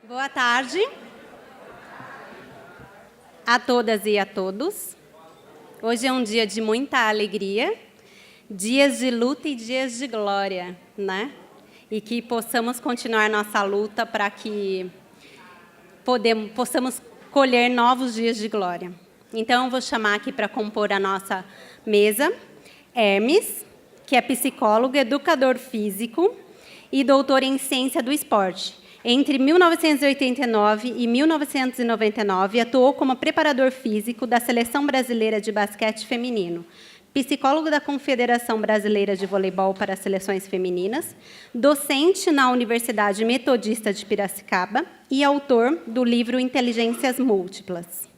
Boa tarde a todas e a todos. Hoje é um dia de muita alegria, dias de luta e dias de glória, né? E que possamos continuar nossa luta para que possamos colher novos dias de glória. Então, eu vou chamar aqui para compor a nossa mesa Hermes, que é psicólogo, educador físico e doutor em ciência do esporte. Entre 1989 e 1999, atuou como preparador físico da Seleção Brasileira de Basquete Feminino, psicólogo da Confederação Brasileira de Voleibol para Seleções Femininas, docente na Universidade Metodista de Piracicaba e autor do livro Inteligências Múltiplas.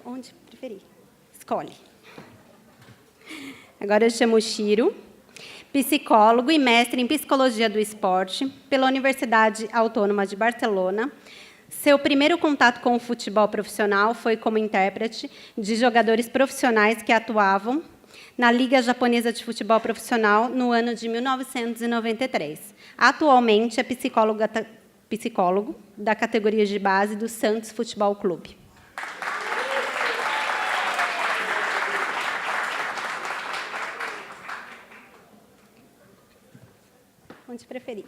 Onde preferir? Escolhe. Agora eu chamo o Chiro, psicólogo e mestre em Psicologia do Esporte pela Universidade Autônoma de Barcelona. Seu primeiro contato com o futebol profissional foi como intérprete de jogadores profissionais que atuavam na Liga Japonesa de Futebol Profissional no ano de 1993. Atualmente é psicólogo da categoria de base do Santos Futebol Clube. Onde preferir.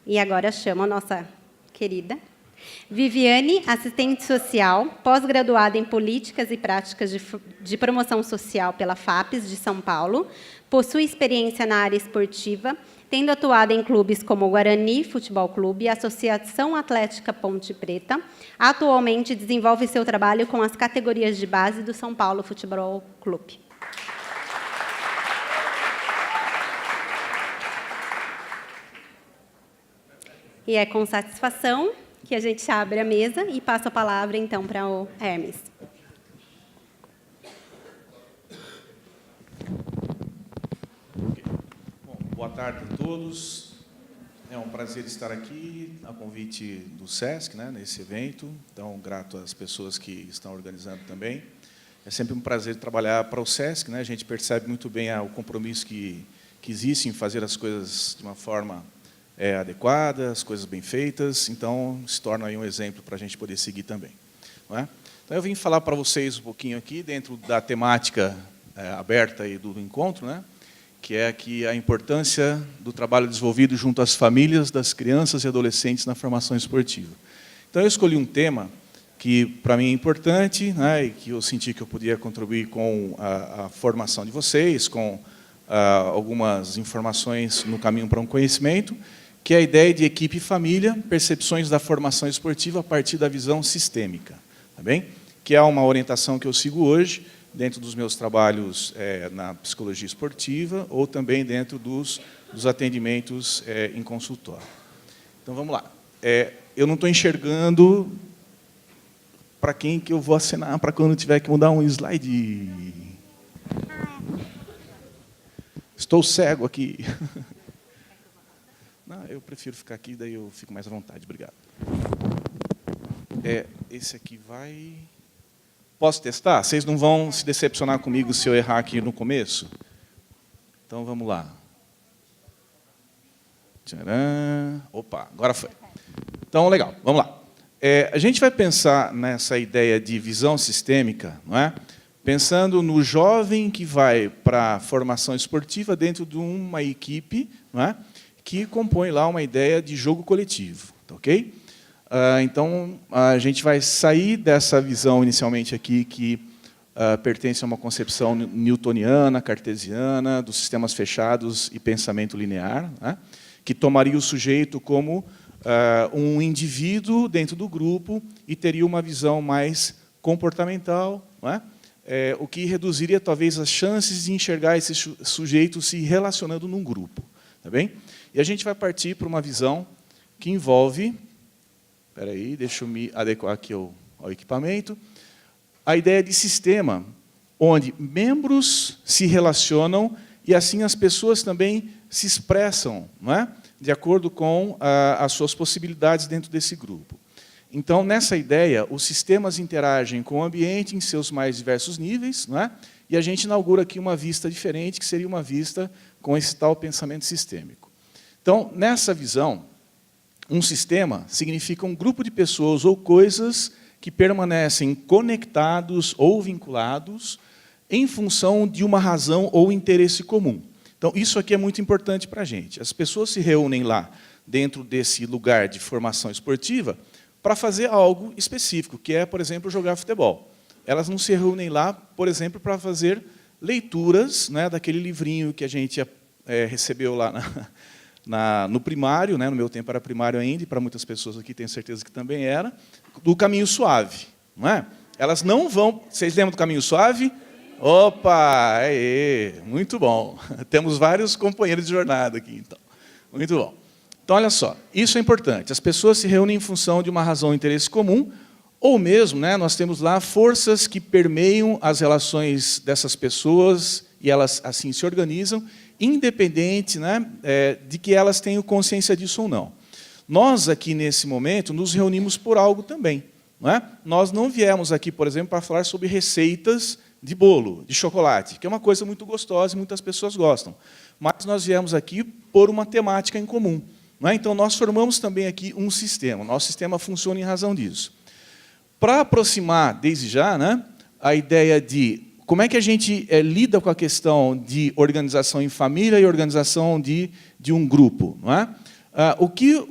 E agora chamo a nossa querida Viviane, assistente social, pós-graduada em Políticas e Práticas de Promoção Social pela FAPES de São Paulo, possui experiência na área esportiva, tendo atuado em clubes como o Guarani Futebol Clube e a Associação Atlética Ponte Preta. Atualmente desenvolve seu trabalho com as categorias de base do São Paulo Futebol Clube. E é com satisfação que a gente abre a mesa e passa a palavra, então, para o Hermes. Bom, boa tarde a todos. É um prazer estar aqui, a convite do SESC, né, nesse evento. Então, grato às pessoas que estão organizando também. É sempre um prazer trabalhar para o SESC, né? A gente percebe muito bem o compromisso que existe em fazer as coisas de uma forma adequada, as coisas bem feitas, então se torna aí um exemplo para a gente poder seguir também. Não é? Então eu vim falar para vocês um pouquinho aqui, dentro da temática aberta aí do encontro, né? Que é aqui a importância do trabalho desenvolvido junto às famílias das crianças e adolescentes na formação esportiva. Então eu escolhi um tema que para mim é importante, né? E que eu senti que eu podia contribuir com a formação de vocês, com algumas informações no caminho para um conhecimento, que é a ideia de equipe e família, percepções da formação esportiva a partir da visão sistêmica, tá bem? Que é uma orientação que eu sigo hoje, dentro dos meus trabalhos na psicologia esportiva, ou também dentro dos atendimentos em consultório. Então, vamos lá. Eu não estou enxergando para quem que eu vou acenar, para quando tiver que mudar um slide. Estou cego aqui. Não, eu prefiro ficar aqui, daí eu fico mais à vontade. Obrigado. Esse aqui vai... Posso testar? Vocês não vão se decepcionar comigo se eu errar aqui no começo? Então, vamos lá. Tcharam. Opa, agora foi. Então, legal, vamos lá. A gente vai pensar nessa ideia de visão sistêmica, não é? Pensando no jovem que vai para a formação esportiva dentro de uma equipe, não é? Que compõe lá uma ideia de jogo coletivo, tá, ok? Então, a gente vai sair dessa visão inicialmente aqui que pertence a uma concepção newtoniana, cartesiana, dos sistemas fechados e pensamento linear, né? Que tomaria o sujeito como um indivíduo dentro do grupo e teria uma visão mais comportamental, não é? O que reduziria, talvez, as chances de enxergar esse sujeito se relacionando num grupo. Tá bem? E a gente vai partir para uma visão que envolve... Espera aí, deixa eu me adequar aqui ao equipamento. A ideia de sistema, onde membros se relacionam e, assim, as pessoas também se expressam, não é? De acordo com as suas possibilidades dentro desse grupo. Então, nessa ideia, os sistemas interagem com o ambiente em seus mais diversos níveis, não é? e a gente inaugura aqui uma vista diferente, que seria uma vista com esse tal pensamento sistêmico. Então, nessa visão, um sistema significa um grupo de pessoas ou coisas que permanecem conectados ou vinculados em função de uma razão ou interesse comum. Então, isso aqui é muito importante para a gente. As pessoas se reúnem lá, dentro desse lugar de formação esportiva, para fazer algo específico, que é, por exemplo, jogar futebol. Elas não se reúnem lá, por exemplo, para fazer leituras, né, daquele livrinho que a gente recebeu lá no primário, né, no meu tempo era primário ainda, e para muitas pessoas aqui tenho certeza que também era, do Caminho Suave. Não é? Elas não vão... Vocês lembram do Caminho Suave? Opa! Aê, muito bom. Temos vários companheiros de jornada aqui, então. Muito bom. Então, olha só, isso é importante. As pessoas se reúnem em função de uma razão ou interesse comum, ou mesmo, né, nós temos lá forças que permeiam as relações dessas pessoas e elas assim se organizam, independente, né, de que elas tenham consciência disso ou não. Nós, aqui, nesse momento, nos reunimos por algo também. Não é? Nós não viemos aqui, por exemplo, para falar sobre receitas de bolo, de chocolate, que é uma coisa muito gostosa e muitas pessoas gostam. Mas nós viemos aqui por uma temática em comum. Não é? Então, nós formamos também aqui um sistema. Nosso sistema funciona em razão disso. Para aproximar, desde já, né, a ideia de como é que a gente lida com a questão de organização em família e organização de um grupo. Não é? O que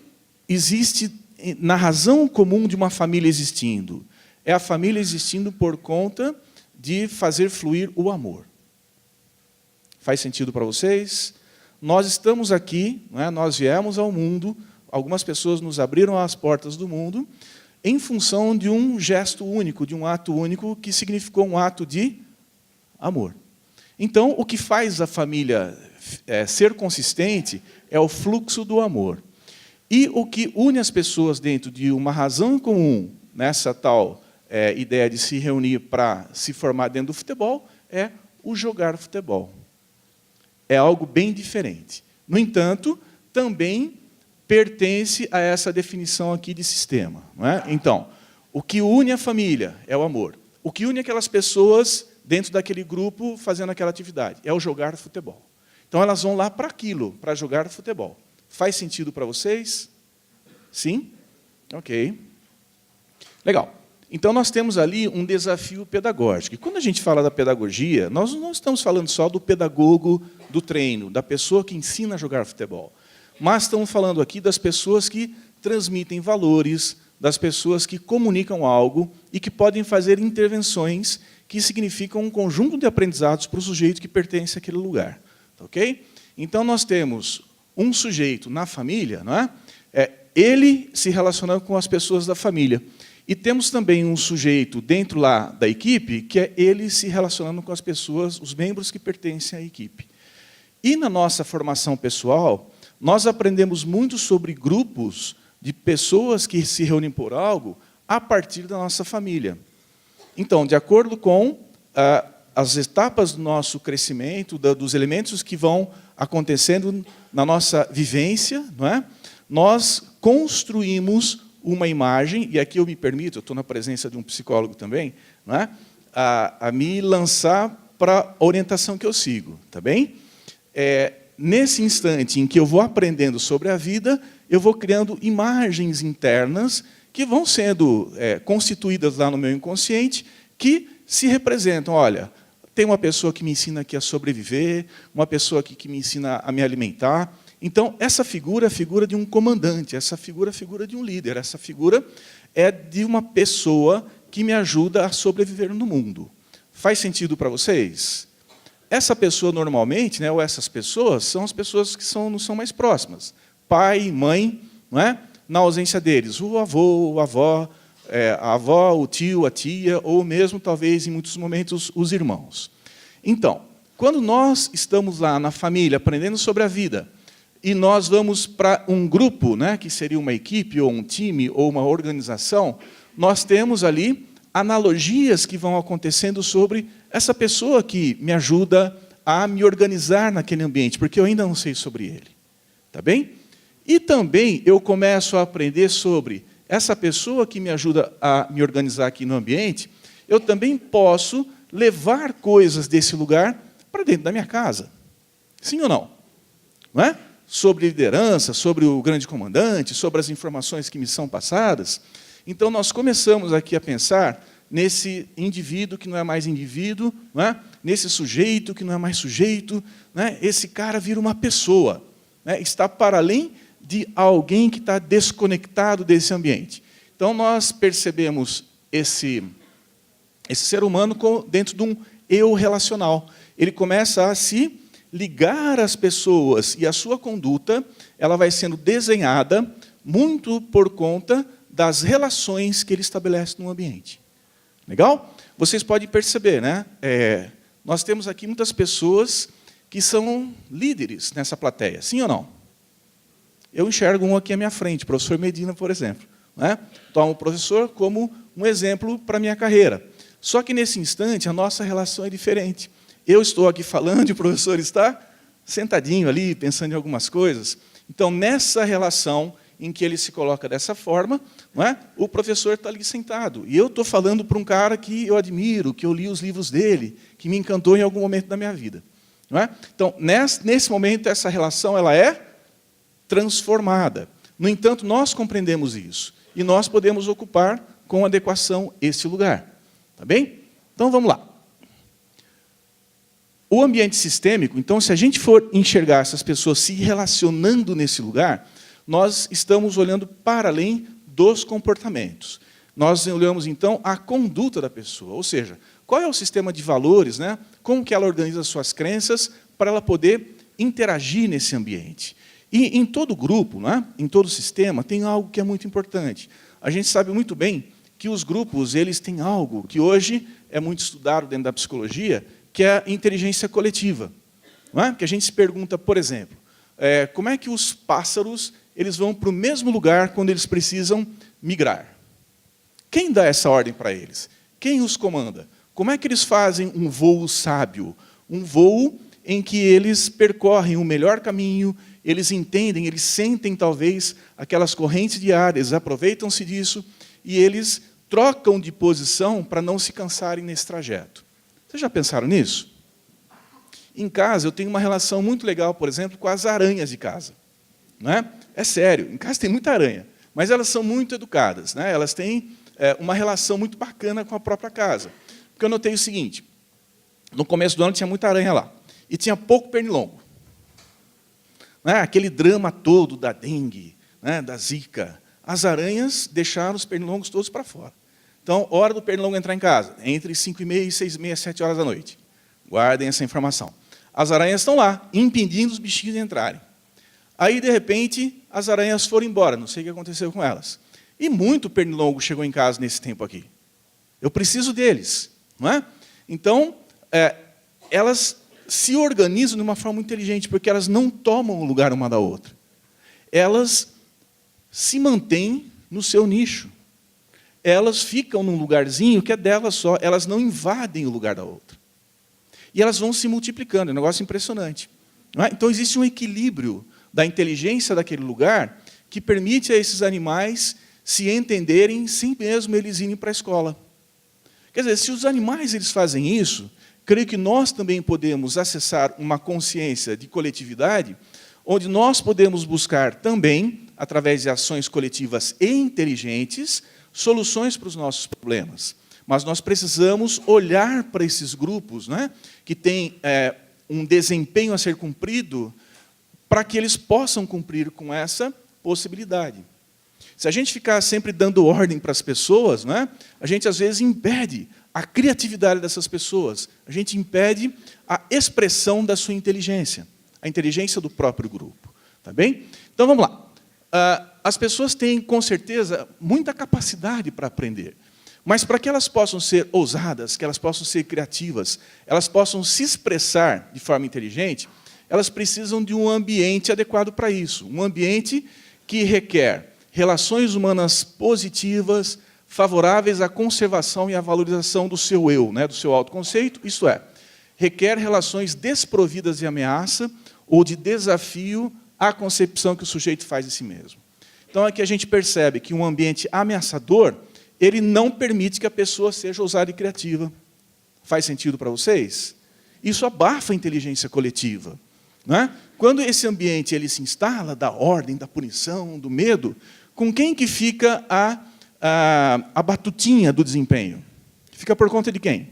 existe na razão comum de uma família existindo? É a família existindo por conta de fazer fluir o amor. Faz sentido para vocês? Nós estamos aqui, não é? Nós viemos ao mundo, algumas pessoas nos abriram as portas do mundo, em função de um gesto único, de um ato único, que significou um ato de amor. Então, o que faz a família ser consistente é o fluxo do amor. E o que une as pessoas dentro de uma razão comum, nessa tal ideia de se reunir para se formar dentro do futebol, é o jogar futebol. É algo bem diferente. No entanto, também pertence a essa definição aqui de sistema. Não é? Então, o que une a família é o amor. O que une aquelas pessoas dentro daquele grupo fazendo aquela atividade é o jogar futebol. Então, elas vão lá para aquilo, para jogar futebol. Faz sentido para vocês? Sim? Ok. Legal. Então, nós temos ali um desafio pedagógico. E quando a gente fala da pedagogia, nós não estamos falando só do pedagogo do treino, da pessoa que ensina a jogar futebol. Mas estamos falando aqui das pessoas que transmitem valores, das pessoas que comunicam algo e que podem fazer intervenções que significam um conjunto de aprendizados para o sujeito que pertence àquele lugar. Ok? Então, nós temos um sujeito na família, não é? Ele se relacionando com as pessoas da família. E temos também um sujeito dentro lá da equipe, que é ele se relacionando com as pessoas, os membros que pertencem à equipe. E na nossa formação pessoal, nós aprendemos muito sobre grupos de pessoas que se reúnem por algo a partir da nossa família. Então, de acordo com as etapas do nosso crescimento, dos elementos que vão acontecendo na nossa vivência, não é? Nós construímos uma imagem, e aqui eu me permito, eu estou na presença de um psicólogo também, não é? a me lançar para a orientação que eu sigo, tá bem? Nesse instante em que eu vou aprendendo sobre a vida, eu vou criando imagens internas que vão sendo constituídas lá no meu inconsciente, que se representam, olha, tem uma pessoa que me ensina aqui a sobreviver, uma pessoa aqui que me ensina a me alimentar. Então, essa figura é a figura de um comandante, essa figura é a figura de um líder, essa figura é de uma pessoa que me ajuda a sobreviver no mundo. Faz sentido para vocês? Essa pessoa, normalmente, né, ou essas pessoas, são as pessoas que não são mais próximas. Pai, mãe, não é? Na ausência deles, o avô, a avó, o tio, a tia, ou mesmo, talvez, em muitos momentos, os irmãos. Então, quando nós estamos lá na família, aprendendo sobre a vida, e nós vamos para um grupo, né, que seria uma equipe, ou um time, ou uma organização, nós temos ali analogias que vão acontecendo sobre essa pessoa que me ajuda a me organizar naquele ambiente, porque eu ainda não sei sobre ele. Tá bem? E também eu começo a aprender sobre essa pessoa que me ajuda a me organizar aqui no ambiente, eu também posso levar coisas desse lugar para dentro da minha casa. Sim ou não? Não é? Sobre liderança, sobre o grande comandante, sobre as informações que me são passadas. Então, nós começamos aqui a pensar nesse indivíduo que não é mais indivíduo, não é? Nesse sujeito que não é mais sujeito. Não é? Esse cara vira uma pessoa, né? Está para além de alguém que está desconectado desse ambiente. Então, nós percebemos esse ser humano dentro de um eu relacional. Ele começa a se ligar às pessoas e a sua conduta, ela vai sendo desenhada muito por conta das relações que ele estabelece no ambiente. Legal? Vocês podem perceber, né? Nós temos aqui muitas pessoas que são líderes nessa plateia, sim ou não? Eu enxergo um aqui à minha frente, o professor Medina, por exemplo. Né? Tomo o professor como um exemplo para a minha carreira. Só que, nesse instante, a nossa relação é diferente. Eu estou aqui falando e o professor está sentadinho ali, pensando em algumas coisas. Então, nessa relação em que ele se coloca dessa forma, não é? O professor está ali sentado. E eu estou falando para um cara que eu admiro, que eu li os livros dele, que me encantou em algum momento da minha vida. Não é? Então, nesse momento, essa relação ela é transformada. No entanto, nós compreendemos isso. E nós podemos ocupar com adequação esse lugar. Tá bem? Então, vamos lá. O ambiente sistêmico, então, se a gente for enxergar essas pessoas se relacionando nesse lugar, nós estamos olhando para além dos comportamentos. Nós olhamos, então, a conduta da pessoa, ou seja, qual é o sistema de valores, né? Como que ela organiza as suas crenças para ela poder interagir nesse ambiente. E em todo grupo, né? Em todo sistema, tem algo que é muito importante. A gente sabe muito bem que os grupos eles têm algo que hoje é muito estudado dentro da psicologia, que é a inteligência coletiva. Não é? Que a gente se pergunta, por exemplo, como é que os pássaros eles vão para o mesmo lugar quando eles precisam migrar? Quem dá essa ordem para eles? Quem os comanda? Como é que eles fazem um voo sábio? Um voo em que eles percorrem o melhor caminho, eles entendem, eles sentem, talvez, aquelas correntes de ar, eles aproveitam-se disso e eles trocam de posição para não se cansarem nesse trajeto. Vocês já pensaram nisso? Em casa, eu tenho uma relação muito legal, por exemplo, com as aranhas de casa. Não é? É sério, em casa tem muita aranha, mas elas são muito educadas, né? Elas têm uma relação muito bacana com a própria casa. Porque eu notei o seguinte, no começo do ano tinha muita aranha lá, e tinha pouco pernilongo. Não é? Aquele drama todo da dengue, né? Da zika. As aranhas deixaram os pernilongos todos para fora. Então, hora do pernilongo entrar em casa, entre 5h30 e 6h30, 7 horas da noite. Guardem essa informação. As aranhas estão lá, impedindo os bichinhos de entrarem. Aí, de repente, as aranhas foram embora, não sei o que aconteceu com elas. E muito pernilongo chegou em casa nesse tempo aqui. Eu preciso deles. Não é? Então, elas se organizam de uma forma muito inteligente, porque elas não tomam o lugar uma da outra. Elas se mantêm no seu nicho. Elas ficam num lugarzinho que é delas só, elas não invadem o lugar da outra. E elas vão se multiplicando, é um negócio impressionante. Não é? Então, existe um equilíbrio da inteligência daquele lugar que permite a esses animais se entenderem sem mesmo eles irem para a escola. Quer dizer, se os animais eles fazem isso, creio que nós também podemos acessar uma consciência de coletividade, onde nós podemos buscar também, através de ações coletivas e inteligentes, soluções para os nossos problemas. Mas nós precisamos olhar para esses grupos, né, que têm um desempenho a ser cumprido, para que eles possam cumprir com essa possibilidade. Se a gente ficar sempre dando ordem para as pessoas, né, a gente, às vezes, impede a criatividade dessas pessoas, a gente impede a expressão da sua inteligência, a inteligência do próprio grupo. Tá bem? Então, vamos lá. As pessoas têm, com certeza, muita capacidade para aprender. Mas, para que elas possam ser ousadas, que elas possam ser criativas, elas possam se expressar de forma inteligente, elas precisam de um ambiente adequado para isso. Um ambiente que requer relações humanas positivas, favoráveis à conservação e à valorização do seu eu, né, do seu autoconceito, isto é, requer relações desprovidas de ameaça ou de desafio à concepção que o sujeito faz de si mesmo. Então, aqui a gente percebe que um ambiente ameaçador, ele não permite que a pessoa seja ousada e criativa. Faz sentido para vocês? Isso abafa a inteligência coletiva. Não é? Quando esse ambiente ele se instala, da ordem, da punição, do medo, com quem que fica a batutinha do desempenho? Fica por conta de quem?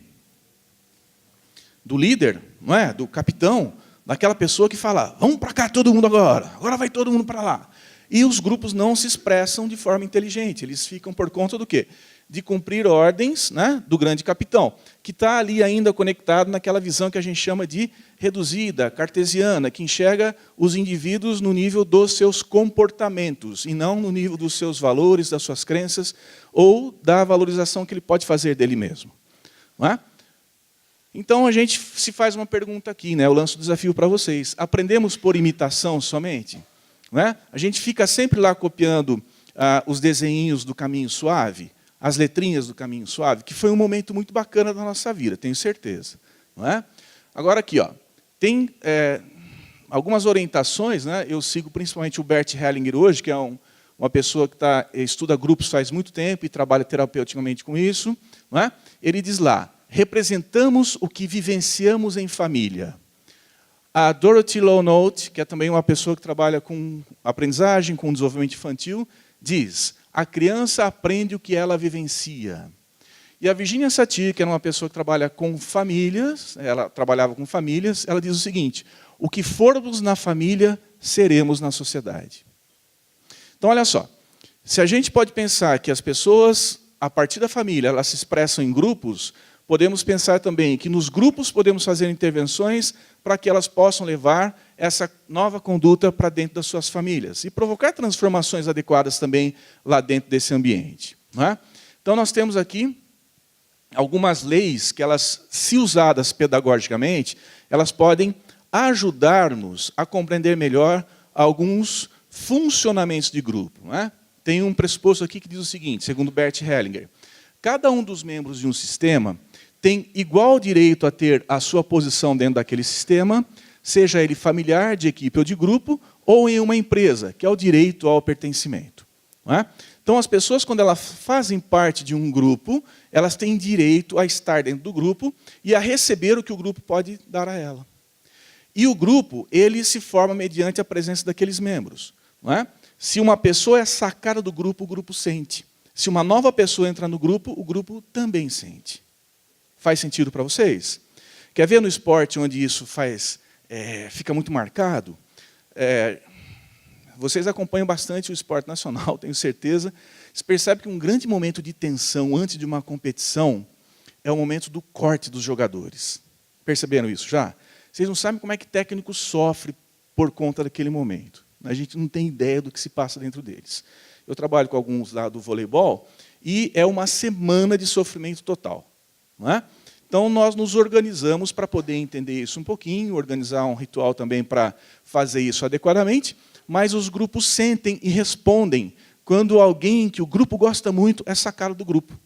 Do líder, não é? Do capitão, daquela pessoa que fala, vamos para cá todo mundo agora vai todo mundo para lá. E os grupos não se expressam de forma inteligente, eles ficam por conta do quê? De cumprir ordens, né, do grande capitão, que está ali ainda conectado naquela visão que a gente chama de reduzida, cartesiana, que enxerga os indivíduos no nível dos seus comportamentos, e não no nível dos seus valores, das suas crenças, ou da valorização que ele pode fazer dele mesmo. Não é? Então, a gente se faz uma pergunta aqui, né? Eu lanço o desafio para vocês. Aprendemos por imitação somente? Não é? A gente fica sempre lá copiando os desenhinhos do Caminho Suave, as letrinhas do Caminho Suave, que foi um momento muito bacana da nossa vida, tenho certeza. Não é? Agora, aqui, ó, tem algumas orientações, né? Eu sigo principalmente o Bert Hellinger hoje, que é uma pessoa que estuda grupos faz muito tempo e trabalha terapeuticamente com isso. Não é? Ele diz lá, representamos o que vivenciamos em família. A Dorothy Lonote, que é também uma pessoa que trabalha com aprendizagem, com desenvolvimento infantil, diz, a criança aprende o que ela vivencia. E a Virginia Satir, que era uma pessoa que trabalha com famílias, ela trabalhava com famílias, ela diz o seguinte, o que formos na família, seremos na sociedade. Então, olha só, se a gente pode pensar que as pessoas, a partir da família, elas se expressam em grupos, podemos pensar também que nos grupos podemos fazer intervenções para que elas possam levar essa nova conduta para dentro das suas famílias e provocar transformações adequadas também lá dentro desse ambiente. Não é? Então, nós temos aqui algumas leis que, elas, se usadas pedagogicamente, elas podem ajudar-nos a compreender melhor alguns funcionamentos de grupo. Não é? Tem um pressuposto aqui que diz o seguinte, segundo Bert Hellinger, cada um dos membros de um sistema tem igual direito a ter a sua posição dentro daquele sistema, seja ele familiar, de equipe ou de grupo, ou em uma empresa, que é o direito ao pertencimento. Não é? Então, as pessoas, quando elas fazem parte de um grupo, elas têm direito a estar dentro do grupo e a receber o que o grupo pode dar a ela. E o grupo, ele se forma mediante a presença daqueles membros. Não é? Se uma pessoa é sacada do grupo, o grupo sente. Se uma nova pessoa entra no grupo, o grupo também sente. Faz sentido para vocês? Quer ver no esporte onde isso fica muito marcado? Vocês acompanham bastante o esporte nacional, tenho certeza. Você percebe que um grande momento de tensão antes de uma competição é o momento do corte dos jogadores. Perceberam isso já? Vocês não sabem como é que técnico sofre por conta daquele momento. A gente não tem ideia do que se passa dentro deles. Eu trabalho com alguns lá do voleibol e é uma semana de sofrimento total. Não é? Então, nós nos organizamos para poder entender isso um pouquinho, organizar um ritual também para fazer isso adequadamente, mas os grupos sentem e respondem quando alguém que o grupo gosta muito é sacado do grupo.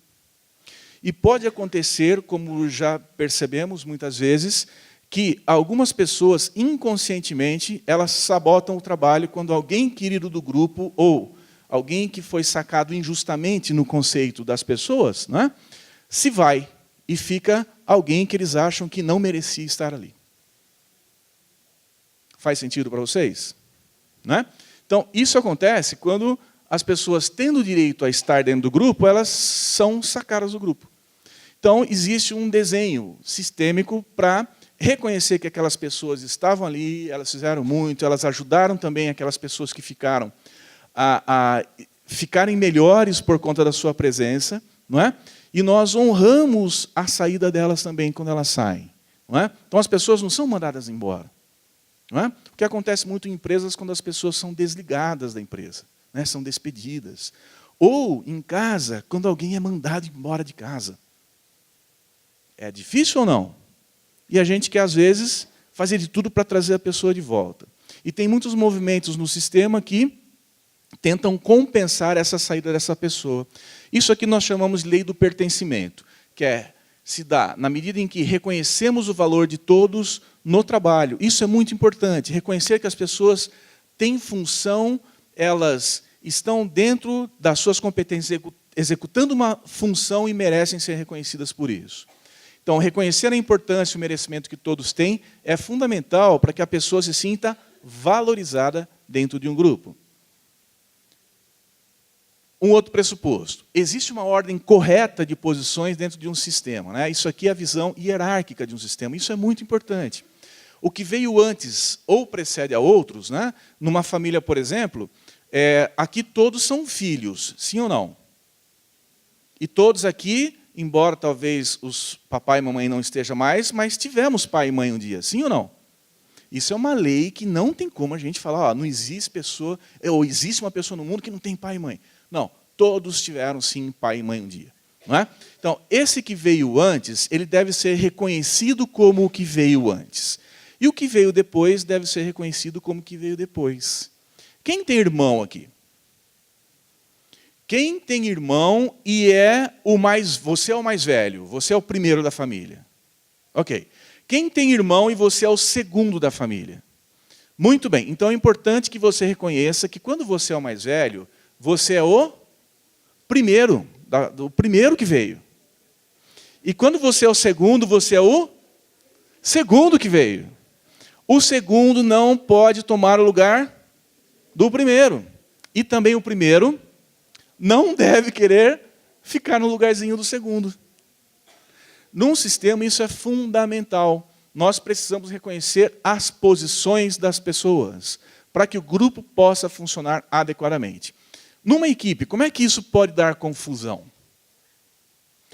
E pode acontecer, como já percebemos muitas vezes, que algumas pessoas, inconscientemente, elas sabotam o trabalho quando alguém querido do grupo ou alguém que foi sacado injustamente no conceito das pessoas, né, se vai e fica alguém que eles acham que não merecia estar ali. Faz sentido para vocês? Né? Então, isso acontece quando as pessoas, tendo o direito a estar dentro do grupo, elas são sacadas do grupo. Então, existe um desenho sistêmico para reconhecer que aquelas pessoas estavam ali, elas fizeram muito, elas ajudaram também aquelas pessoas que ficaram a ficarem melhores por conta da sua presença, não é? E nós honramos a saída delas também quando elas saem. Não é? Então, as pessoas não são mandadas embora. Não é? O que acontece muito em empresas quando as pessoas são desligadas da empresa, né? São despedidas. Ou, em casa, quando alguém é mandado embora de casa. É difícil ou não? E a gente quer, às vezes, fazer de tudo para trazer a pessoa de volta. E tem muitos movimentos no sistema que tentam compensar essa saída dessa pessoa. Isso aqui nós chamamos de lei do pertencimento, que se dá na medida em que reconhecemos o valor de todos no trabalho. Isso é muito importante, reconhecer que as pessoas têm função, elas estão dentro das suas competências, executando uma função e merecem ser reconhecidas por isso. Então, reconhecer a importância e o merecimento que todos têm é fundamental para que a pessoa se sinta valorizada dentro de um grupo. Um outro pressuposto. Existe uma ordem correta de posições dentro de um sistema, né? Isso aqui é a visão hierárquica de um sistema. Isso é muito importante. O que veio antes ou precede a outros, né? Numa família, por exemplo, aqui todos são filhos, sim ou não? E todos aqui, embora talvez os papai e mamãe não estejam mais, mas tivemos pai e mãe um dia, sim ou não? Isso é uma lei que não tem como a gente falar, ó, não existe pessoa, ou existe uma pessoa no mundo que não tem pai e mãe. Não, todos tiveram sim pai e mãe um dia. Não é? Então, esse que veio antes, ele deve ser reconhecido como o que veio antes. E o que veio depois deve ser reconhecido como o que veio depois. Quem tem irmão aqui? Quem tem irmão e você é o mais velho, você é o primeiro da família. Ok. Quem tem irmão e você é o segundo da família? Muito bem, então é importante que você reconheça que quando você é o mais velho, você é o primeiro, o primeiro que veio. E quando você é o segundo, você é o segundo que veio. O segundo não pode tomar o lugar do primeiro. E também o primeiro não deve querer ficar no lugarzinho do segundo. Num sistema, isso é fundamental. Nós precisamos reconhecer as posições das pessoas para que o grupo possa funcionar adequadamente. Numa equipe, como é que isso pode dar confusão?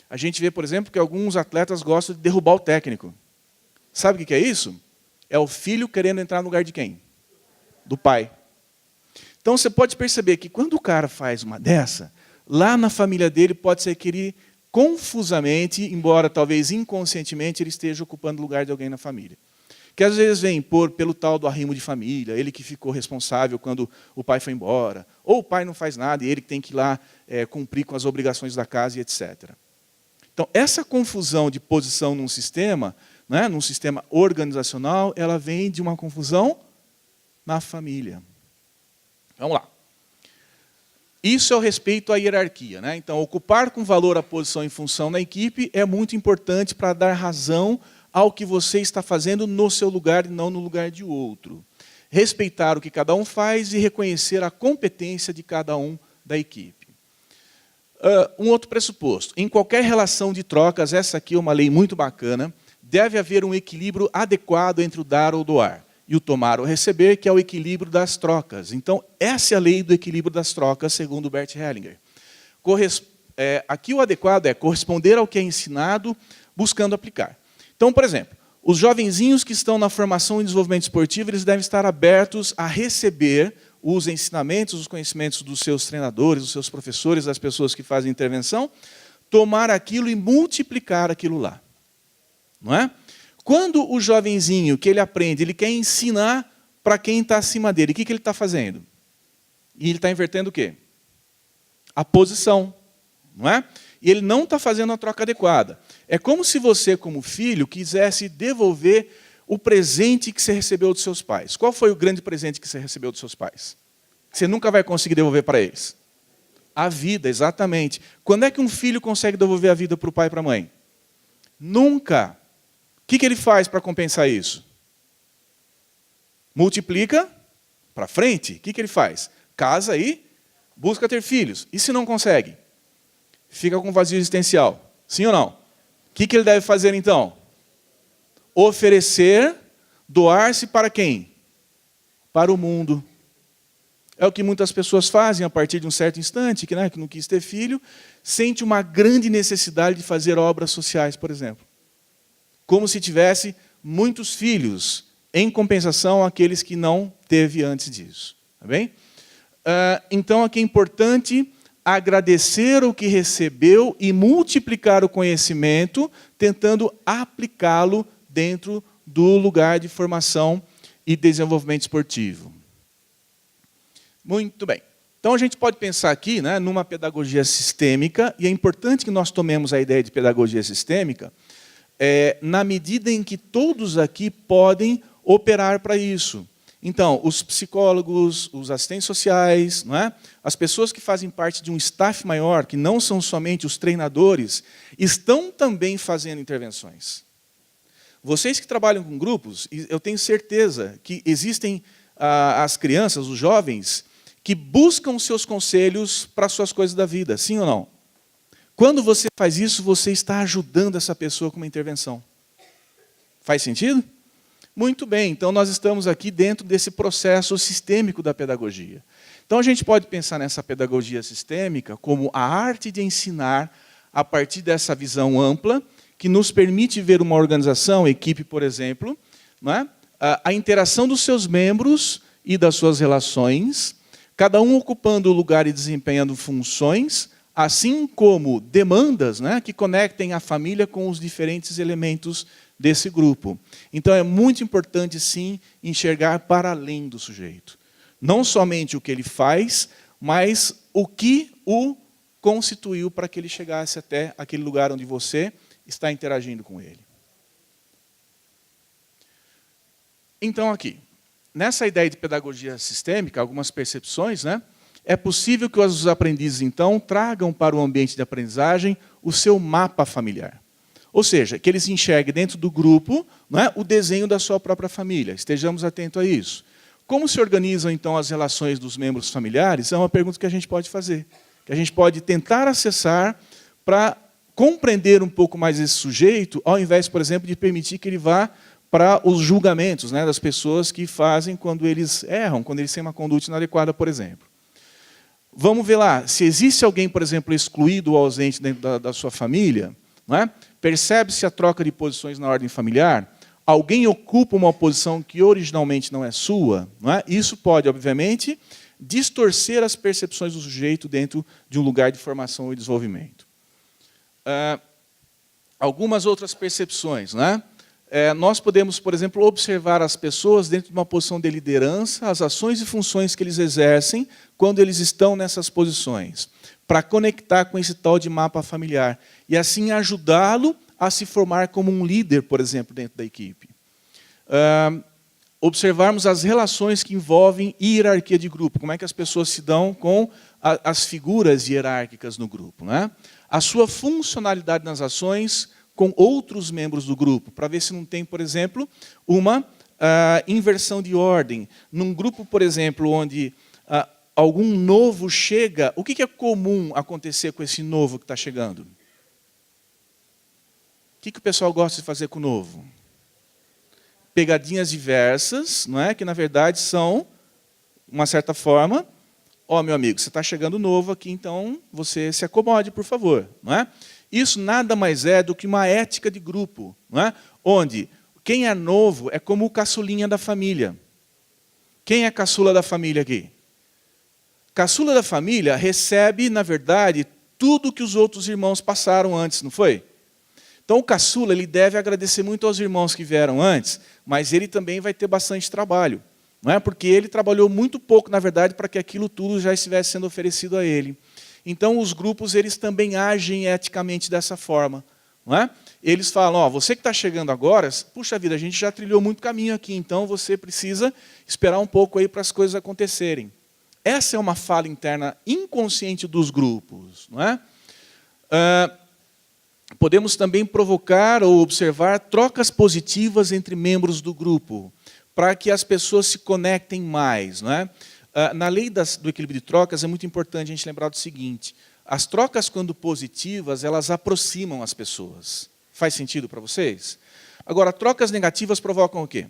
A gente vê, por exemplo, que alguns atletas gostam de derrubar o técnico. Sabe o que é isso? É o filho querendo entrar no lugar de quem? Do pai. Então, você pode perceber que quando o cara faz uma dessa, lá na família dele pode ser que ele, confusamente, embora talvez inconscientemente, ele esteja ocupando o lugar de alguém na família. Que às vezes vem pelo tal do arrimo de família, ele que ficou responsável quando o pai foi embora, ou o pai não faz nada e ele que tem que ir lá cumprir com as obrigações da casa e etc. Então, essa confusão de posição num sistema organizacional, ela vem de uma confusão na família. Vamos lá. Isso é o respeito à hierarquia, né? Então, ocupar com valor a posição em função na equipe é muito importante para dar razão ao que você está fazendo no seu lugar e não no lugar de outro. Respeitar o que cada um faz e reconhecer a competência de cada um da equipe. Um outro pressuposto. Em qualquer relação de trocas, essa aqui é uma lei muito bacana, deve haver um equilíbrio adequado entre o dar ou doar e o tomar ou receber, que é o equilíbrio das trocas. Então, essa é a lei do equilíbrio das trocas, segundo Bert Hellinger. Aqui o adequado é corresponder ao que é ensinado, buscando aplicar. Então, por exemplo, os jovenzinhos que estão na formação e desenvolvimento esportivo, eles devem estar abertos a receber os ensinamentos, os conhecimentos dos seus treinadores, dos seus professores, das pessoas que fazem intervenção, tomar aquilo e multiplicar aquilo lá. Não é? Quando o jovenzinho que ele aprende, ele quer ensinar para quem está acima dele, o que ele está fazendo? E ele está invertendo o quê? A posição. Não é? E ele não está fazendo a troca adequada. É como se você, como filho, quisesse devolver o presente que você recebeu dos seus pais. Qual foi o grande presente que você recebeu dos seus pais? Que você nunca vai conseguir devolver para eles? A vida, exatamente. Quando é que um filho consegue devolver a vida para o pai e para a mãe? Nunca. O que ele faz para compensar isso? Multiplica para frente. O que ele faz? Casa e busca ter filhos. E se não consegue? Fica com vazio existencial. Sim ou não? O que ele deve fazer, então? Oferecer, doar-se para quem? Para o mundo. É o que muitas pessoas fazem a partir de um certo instante, que não quis ter filho, sente uma grande necessidade de fazer obras sociais, por exemplo. Como se tivesse muitos filhos, em compensação àqueles que não teve antes disso. Tá bem? Então, aqui é importante agradecer o que recebeu e multiplicar o conhecimento, tentando aplicá-lo dentro do lugar de formação e desenvolvimento esportivo. Muito bem. Então, a gente pode pensar aqui numa pedagogia sistêmica, e é importante que nós tomemos a ideia de pedagogia sistêmica, na medida em que todos aqui podem operar para isso. Então, os psicólogos, os assistentes sociais, não é? As pessoas que fazem parte de um staff maior, que não são somente os treinadores, estão também fazendo intervenções. Vocês que trabalham com grupos, eu tenho certeza que existem as crianças, os jovens, que buscam os seus conselhos para as suas coisas da vida, sim ou não? Quando você faz isso, você está ajudando essa pessoa com uma intervenção. Faz sentido? Muito bem, então nós estamos aqui dentro desse processo sistêmico da pedagogia. Então a gente pode pensar nessa pedagogia sistêmica como a arte de ensinar a partir dessa visão ampla, que nos permite ver uma organização, equipe, por exemplo, não é? A interação dos seus membros e das suas relações, cada um ocupando o lugar e desempenhando funções, assim como demandas, né, que conectem a família com os diferentes elementos desse grupo. Então é muito importante, sim, enxergar para além do sujeito. Não somente o que ele faz, mas o que o constituiu para que ele chegasse até aquele lugar onde você está interagindo com ele. Então aqui, nessa ideia de pedagogia sistêmica, algumas percepções, né? É possível que os aprendizes, então, tragam para o ambiente de aprendizagem o seu mapa familiar. Ou seja, que eles enxerguem dentro do grupo, não é, o desenho da sua própria família. Estejamos atentos a isso. Como se organizam, então, as relações dos membros familiares? É uma pergunta que a gente pode fazer. Que a gente pode tentar acessar para compreender um pouco mais esse sujeito, ao invés, por exemplo, de permitir que ele vá para os julgamentos, né, das pessoas que fazem quando eles erram, quando eles têm uma conduta inadequada, por exemplo. Vamos ver lá, se existe alguém, por exemplo, excluído ou ausente dentro da sua família, não é? Percebe-se a troca de posições na ordem familiar, alguém ocupa uma posição que originalmente não é sua, não é? Isso pode, obviamente, distorcer as percepções do sujeito dentro de um lugar de formação e desenvolvimento. Algumas outras percepções, né? Nós podemos, por exemplo, observar as pessoas dentro de uma posição de liderança, as ações e funções que eles exercem quando eles estão nessas posições, para conectar com esse tal de mapa familiar e assim ajudá-lo a se formar como um líder, por exemplo, dentro da equipe. Observarmos as relações que envolvem hierarquia de grupo, como é que as pessoas se dão com as figuras hierárquicas no grupo, né? A sua funcionalidade nas ações com outros membros do grupo, para ver se não tem, por exemplo, uma inversão de ordem. Num grupo, por exemplo, onde algum novo chega, o que é comum acontecer com esse novo que está chegando? O que o pessoal gosta de fazer com o novo? Pegadinhas diversas, não é? Que, na verdade, são, uma certa forma, ó, meu amigo, você está chegando novo aqui, então você se acomode, por favor, não é? Isso nada mais é do que uma ética de grupo, não é? Onde quem é novo é como o caçulinha da família. Quem é caçula da família aqui? Caçula da família recebe, na verdade, tudo que os outros irmãos passaram antes, não foi? Então o caçula ele deve agradecer muito aos irmãos que vieram antes, mas ele também vai ter bastante trabalho, não é? Porque ele trabalhou muito pouco, na verdade, para que aquilo tudo já estivesse sendo oferecido a ele. Então, os grupos eles também agem eticamente dessa forma. Não é? Eles falam, ó, você que está chegando agora, puxa vida, a gente já trilhou muito caminho aqui, então você precisa esperar um pouco aí para as coisas acontecerem. Essa é uma fala interna inconsciente dos grupos. Não é? Podemos também provocar ou observar trocas positivas entre membros do grupo, para que as pessoas se conectem mais. Não é? Na lei do equilíbrio de trocas, é muito importante a gente lembrar do seguinte, as trocas, quando positivas, elas aproximam as pessoas. Faz sentido para vocês? Agora, trocas negativas provocam o quê?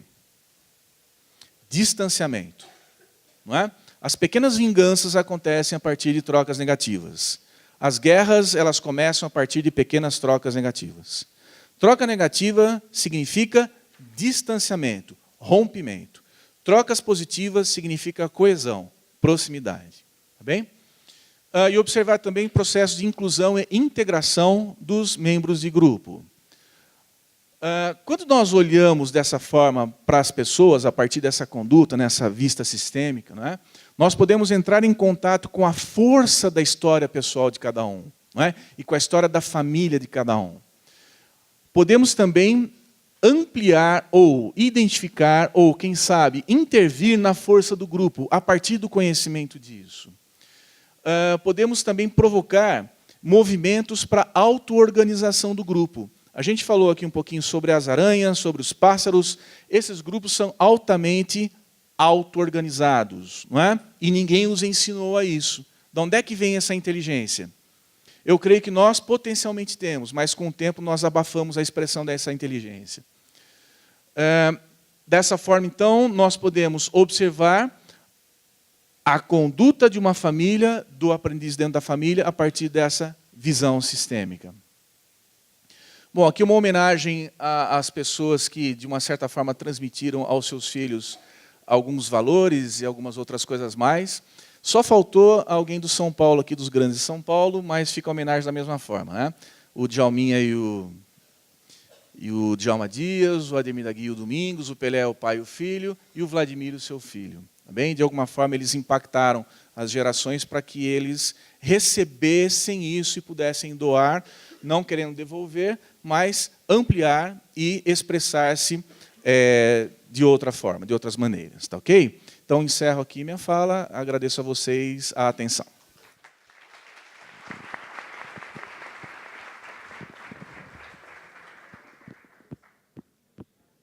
Distanciamento. Não é? As pequenas vinganças acontecem a partir de trocas negativas. As guerras, elas começam a partir de pequenas trocas negativas. Troca negativa significa distanciamento, rompimento. Trocas positivas significa coesão, proximidade. Tá bem? E observar também processos de inclusão e integração dos membros de grupo. Quando nós olhamos dessa forma para as pessoas, a partir dessa conduta, nessa vista sistêmica, não é? Nós podemos entrar em contato com a força da história pessoal de cada um, não é? E com a história da família de cada um. Podemos também ampliar ou identificar ou, quem sabe, intervir na força do grupo a partir do conhecimento disso. Podemos também provocar movimentos para a auto-organização do grupo. A gente falou aqui um pouquinho sobre as aranhas, sobre os pássaros. Esses grupos são altamente auto-organizados, não é? E ninguém os ensinou a isso. De onde é que vem essa inteligência? Eu creio que nós potencialmente temos, mas com o tempo nós abafamos a expressão dessa inteligência. Dessa forma, então, nós podemos observar a conduta de uma família, do aprendiz dentro da família, a partir dessa visão sistêmica. Bom, aqui uma homenagem às pessoas que, de uma certa forma, transmitiram aos seus filhos alguns valores e algumas outras coisas mais. Só faltou alguém do São Paulo, aqui dos grandes de São Paulo, mas fica a homenagem da mesma forma, né? O Djalminha e o Djalma Dias, o Ademir da Guia e o Domingos, o Pelé, o pai e o filho, e o Vladimir, o seu filho. Tá bem? De alguma forma, eles impactaram as gerações para que eles recebessem isso e pudessem doar, não querendo devolver, mas ampliar e expressar-se de outra forma, de outras maneiras. Tá ok? Então, encerro aqui minha fala. Agradeço a vocês a atenção.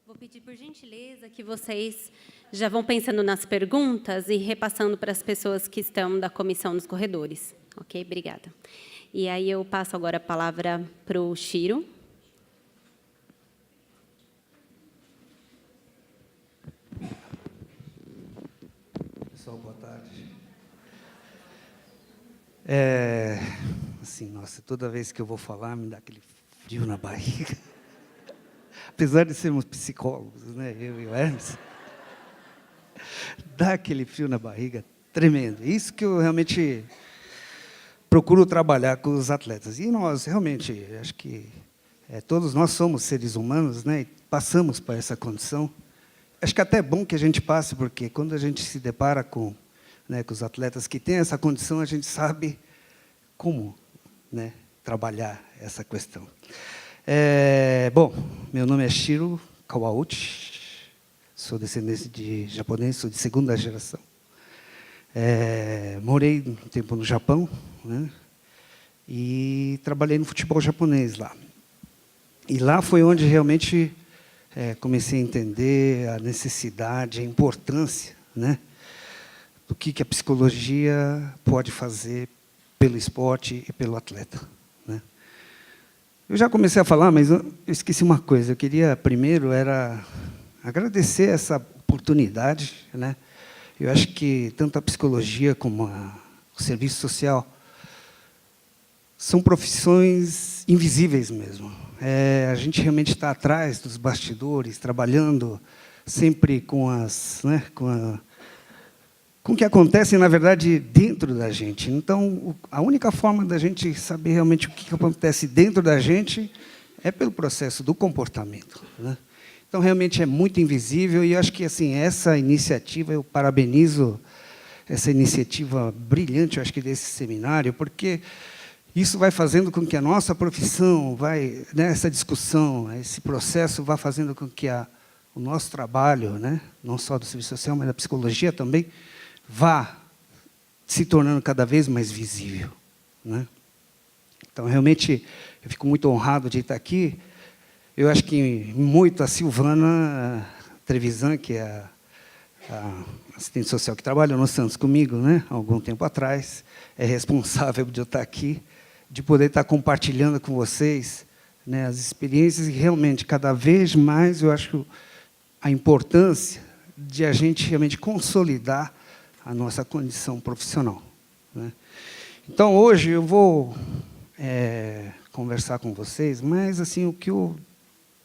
Vou pedir, por gentileza, que vocês já vão pensando nas perguntas e repassando para as pessoas que estão da comissão nos corredores. Ok? Obrigada. E aí eu passo agora a palavra para o Chiro. Pessoal, boa tarde. Assim, nossa, toda vez que eu vou falar, me dá aquele frio na barriga. Apesar de sermos psicólogos, né, eu e o Hermes, dá aquele frio na barriga tremendo. Isso que eu realmente procuro trabalhar com os atletas. E nós, realmente, acho que todos nós somos seres humanos, né, e passamos por essa condição. Acho que até é bom que a gente passe, porque quando a gente se depara com os atletas que têm essa condição, a gente sabe como, né, trabalhar essa questão. Bom, meu nome é Shiro Kawauchi, sou descendente de japonês, sou de segunda geração. Morei um tempo no Japão, né, e trabalhei no futebol japonês lá. E lá foi onde realmente comecei a entender a necessidade, a importância, né, do que a psicologia pode fazer pelo esporte e pelo atleta, né. Eu já comecei a falar, mas eu esqueci uma coisa. Eu queria, primeiro, agradecer essa oportunidade, né. Eu acho que tanto a psicologia como o serviço social são profissões invisíveis mesmo. A gente realmente está atrás dos bastidores, trabalhando sempre com o que acontece, na verdade, dentro da gente. Então, a única forma da gente saber realmente o que acontece dentro da gente é pelo processo do comportamento, né? Então, realmente é muito invisível, e eu acho que assim, essa iniciativa, eu parabenizo essa iniciativa brilhante, eu acho que desse seminário, porque isso vai fazendo com que a nossa profissão, essa discussão, esse processo vá fazendo com que o nosso trabalho, né, não só do serviço social, mas da psicologia também, vá se tornando cada vez mais visível, né? Então, realmente, eu fico muito honrado de estar aqui. Eu acho que muito a Silvana Trevisan, que é a assistente social que trabalhou no Santos comigo, né, há algum tempo atrás, é responsável de eu estar aqui, de poder estar compartilhando com vocês, né, as experiências, e realmente, cada vez mais, eu acho a importância de a gente realmente consolidar a nossa condição profissional, né. Então, hoje, eu vou conversar com vocês, mas assim,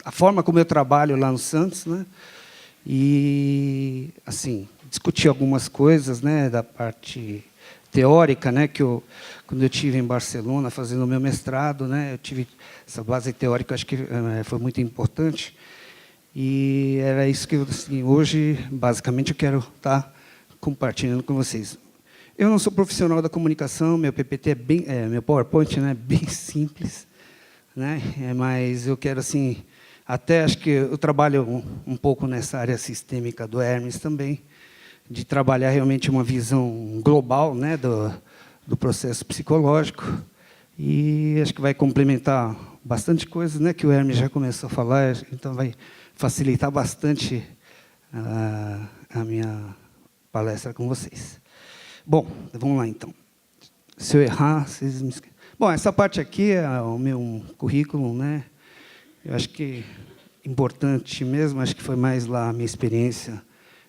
a forma como eu trabalho lá no Santos, né, e assim, discutir algumas coisas, né, da parte teórica, né, quando eu estive em Barcelona fazendo o meu mestrado, né, eu tive essa base teórica, acho que foi muito importante, e era isso que assim, hoje, basicamente, eu quero estar compartilhando com vocês. Eu não sou profissional da comunicação, meu PPT meu PowerPoint, né, é bem simples, né, mas eu quero assim Até acho que eu trabalho um pouco nessa área sistêmica do Hermes também, de trabalhar realmente uma visão global, né, do processo psicológico, e acho que vai complementar bastante coisa, né, que o Hermes já começou a falar, então vai facilitar bastante a minha palestra com vocês. Bom, vamos lá, então. Se eu errar, vocês me esquecem. Bom, essa parte aqui é o meu currículo, né? Eu acho que importante mesmo, acho que foi mais lá a minha experiência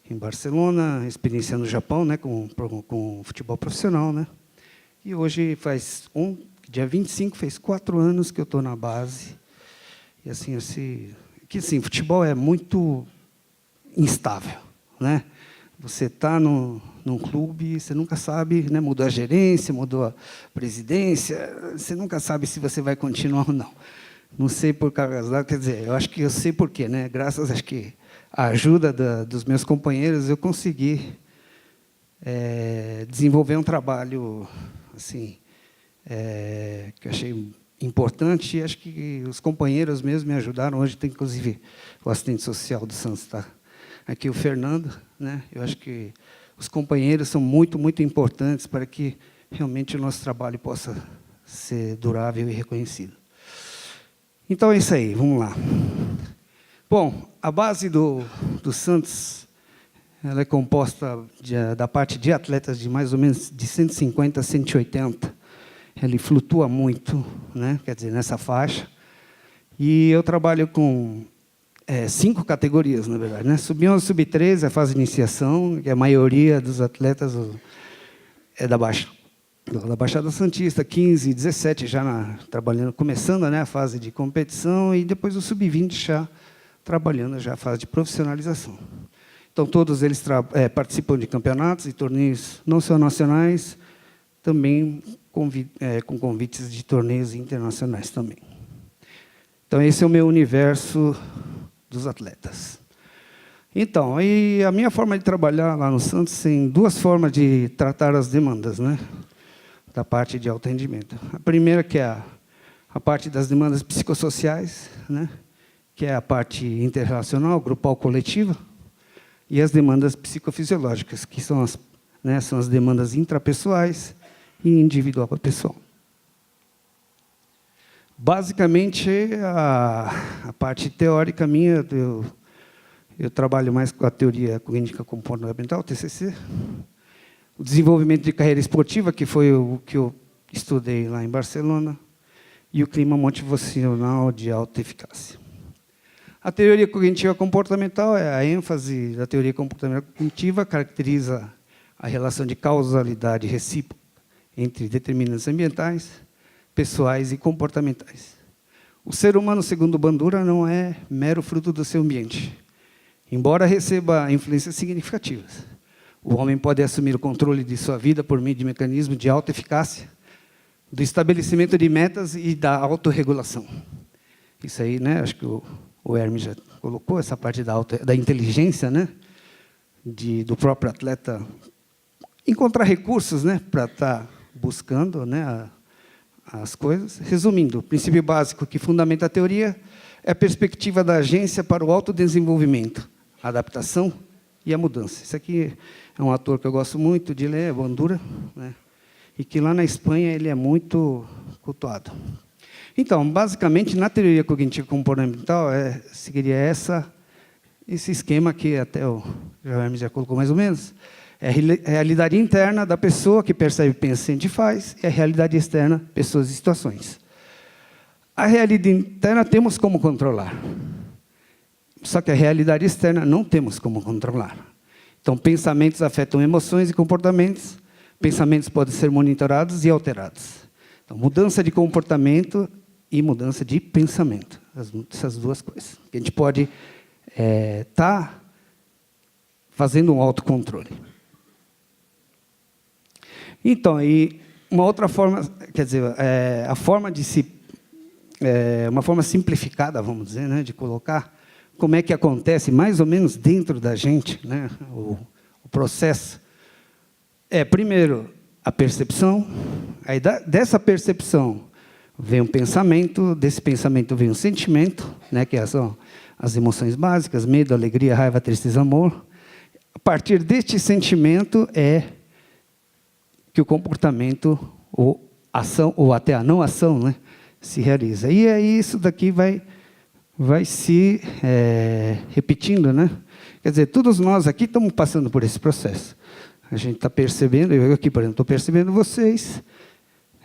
em Barcelona, experiência no Japão, né, com futebol profissional, né? E hoje dia 25, fez 4 anos que eu estou na base. E assim, futebol é muito instável, né? Você está num clube, você nunca sabe, né? Mudou a gerência, mudou a presidência, você nunca sabe se você vai continuar ou não. Não sei por causa, quer dizer, eu acho que eu sei por quê, né? Graças, acho que à ajuda dos meus companheiros, eu consegui desenvolver um trabalho assim que eu achei importante, e acho que os companheiros mesmo me ajudaram. Hoje tem, inclusive, o assistente social do Santos está aqui, o Fernando, né? Eu acho que os companheiros são muito, muito importantes para que realmente o nosso trabalho possa ser durável e reconhecido. Então, é isso aí, vamos lá. Bom, a base do Santos, ela é composta da parte de atletas de mais ou menos de 150 a 180. Ele flutua muito, né? Quer dizer, nessa faixa. E eu trabalho com 5 categorias, na verdade, né? Sub-11, sub-13, a fase de iniciação, que a maioria dos atletas é da Baixada Santista, 15, 17 já trabalhando, começando, né, a fase de competição, e depois o sub-20 já trabalhando já a fase de profissionalização. Então, todos eles participam de campeonatos e torneios não só nacionais, também com convites de torneios internacionais também. Então, esse é o meu universo dos atletas. Então, e a minha forma de trabalhar lá no Santos tem 2 formas de tratar as demandas, né, da parte de alto rendimento. A primeira, que é a parte das demandas psicossociais, né, que é a parte interrelacional, grupal, coletiva, e as demandas psicofisiológicas, que são as demandas intrapessoais e individual para pessoal. Basicamente, a parte teórica minha, eu trabalho mais com a teoria clínica comportamental, TCC, o desenvolvimento de carreira esportiva, que foi o que eu estudei lá em Barcelona, e o clima motivacional de alta eficácia. A teoria cognitiva comportamental é a ênfase da teoria comportamental cognitiva, caracteriza a relação de causalidade recíproca entre determinantes ambientais, pessoais e comportamentais. O ser humano, segundo Bandura, não é mero fruto do seu ambiente, embora receba influências significativas. O homem pode assumir o controle de sua vida por meio de mecanismos de alta eficácia, do estabelecimento de metas e da autorregulação. Isso aí, né, acho que o Hermes já colocou, essa parte da inteligência, né, do próprio atleta encontrar recursos, né, para estar buscando, né, as coisas. Resumindo, o princípio básico que fundamenta a teoria é a perspectiva da agência para o autodesenvolvimento, a adaptação e a mudança. Esse aqui é um ator que eu gosto muito de ler, é Bandura, né, e que lá na Espanha ele é muito cultuado. Então, basicamente, na teoria cognitiva comportamental, seguiria esse esquema que até o Hermes já colocou mais ou menos. É a realidade interna da pessoa, que percebe, pensa, sente e faz, e a realidade externa, pessoas e situações. A realidade interna temos como controlar, só que a realidade externa não temos como controlar. Então, pensamentos afetam emoções e comportamentos, pensamentos podem ser monitorados e alterados. Então, mudança de comportamento e mudança de pensamento, essas 2 coisas. A gente pode estar fazendo um autocontrole. Então, e uma outra forma, quer dizer, a forma de uma forma simplificada, vamos dizer, né, de colocar como é que acontece mais ou menos dentro da gente, né, o processo. Primeiro, a percepção, aí dessa percepção vem um pensamento, desse pensamento vem um sentimento, né, que são as emoções básicas, medo, alegria, raiva, tristeza, amor. A partir deste sentimento é que o comportamento, ou ação, ou até a não ação, né, se realiza. E aí isso daqui vai se repetindo, né? Quer dizer, todos nós aqui estamos passando por esse processo. A gente está percebendo, eu aqui, por exemplo, estou percebendo vocês,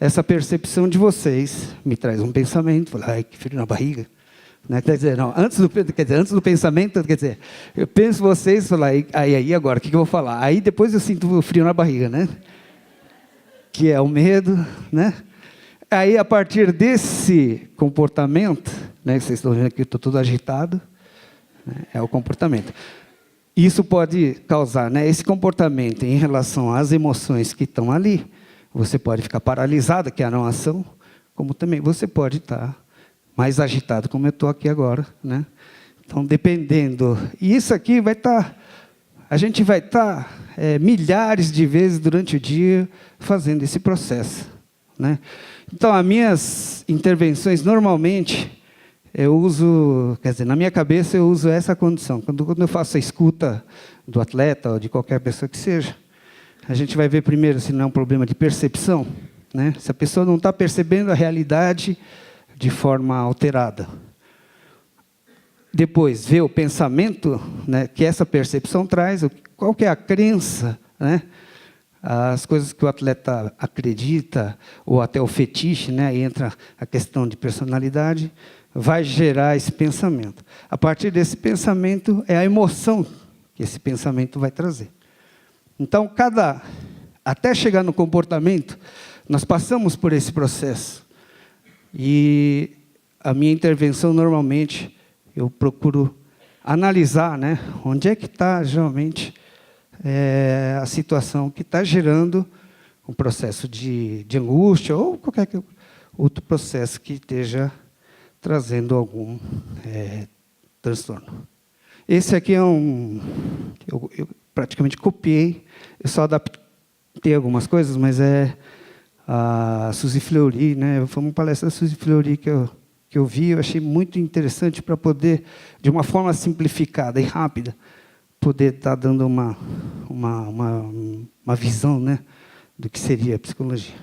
essa percepção de vocês me traz um pensamento, falo, ai, que frio na barriga. Né? Quer dizer, não, antes do pensamento, quer dizer, eu penso vocês, falo, aí agora, o que eu vou falar? Aí depois eu sinto o frio na barriga, né? Que é o medo, né? Aí, a partir desse comportamento, né, vocês estão vendo que eu estou todo agitado, né, é o comportamento. Isso pode causar, né, esse comportamento em relação às emoções que estão ali. Você pode ficar paralisado, que é a não ação, como também você pode estar mais agitado, como eu estou aqui agora, né? Então, dependendo. E isso aqui vai estar. A gente vai estar milhares de vezes durante o dia fazendo esse processo, né? Então, as minhas intervenções, normalmente, eu uso, quer dizer, na minha cabeça, eu uso essa condição. Quando eu faço a escuta do atleta ou de qualquer pessoa que seja, a gente vai ver primeiro se não é um problema de percepção, né? Se a pessoa não está percebendo a realidade de forma alterada. Depois, ver o pensamento, né, que essa percepção traz, qual que é a crença, né? As coisas que o atleta acredita, ou até o fetiche, né, aí entra a questão de personalidade, vai gerar esse pensamento. A partir desse pensamento, é a emoção que esse pensamento vai trazer. Então, até chegar no comportamento, nós passamos por esse processo. E a minha intervenção, normalmente, eu procuro analisar, né, onde é que está, geralmente, a situação que está gerando um processo de angústia ou qualquer outro processo que esteja trazendo algum transtorno. Esse aqui é eu praticamente copiei, eu só adaptei algumas coisas, mas é a Suzy Fleury, né? Foi uma palestra da Suzy Fleury que eu vi, eu achei muito interessante para poder, de uma forma simplificada e rápida, poder estar dando uma visão, né, do que seria a psicologia.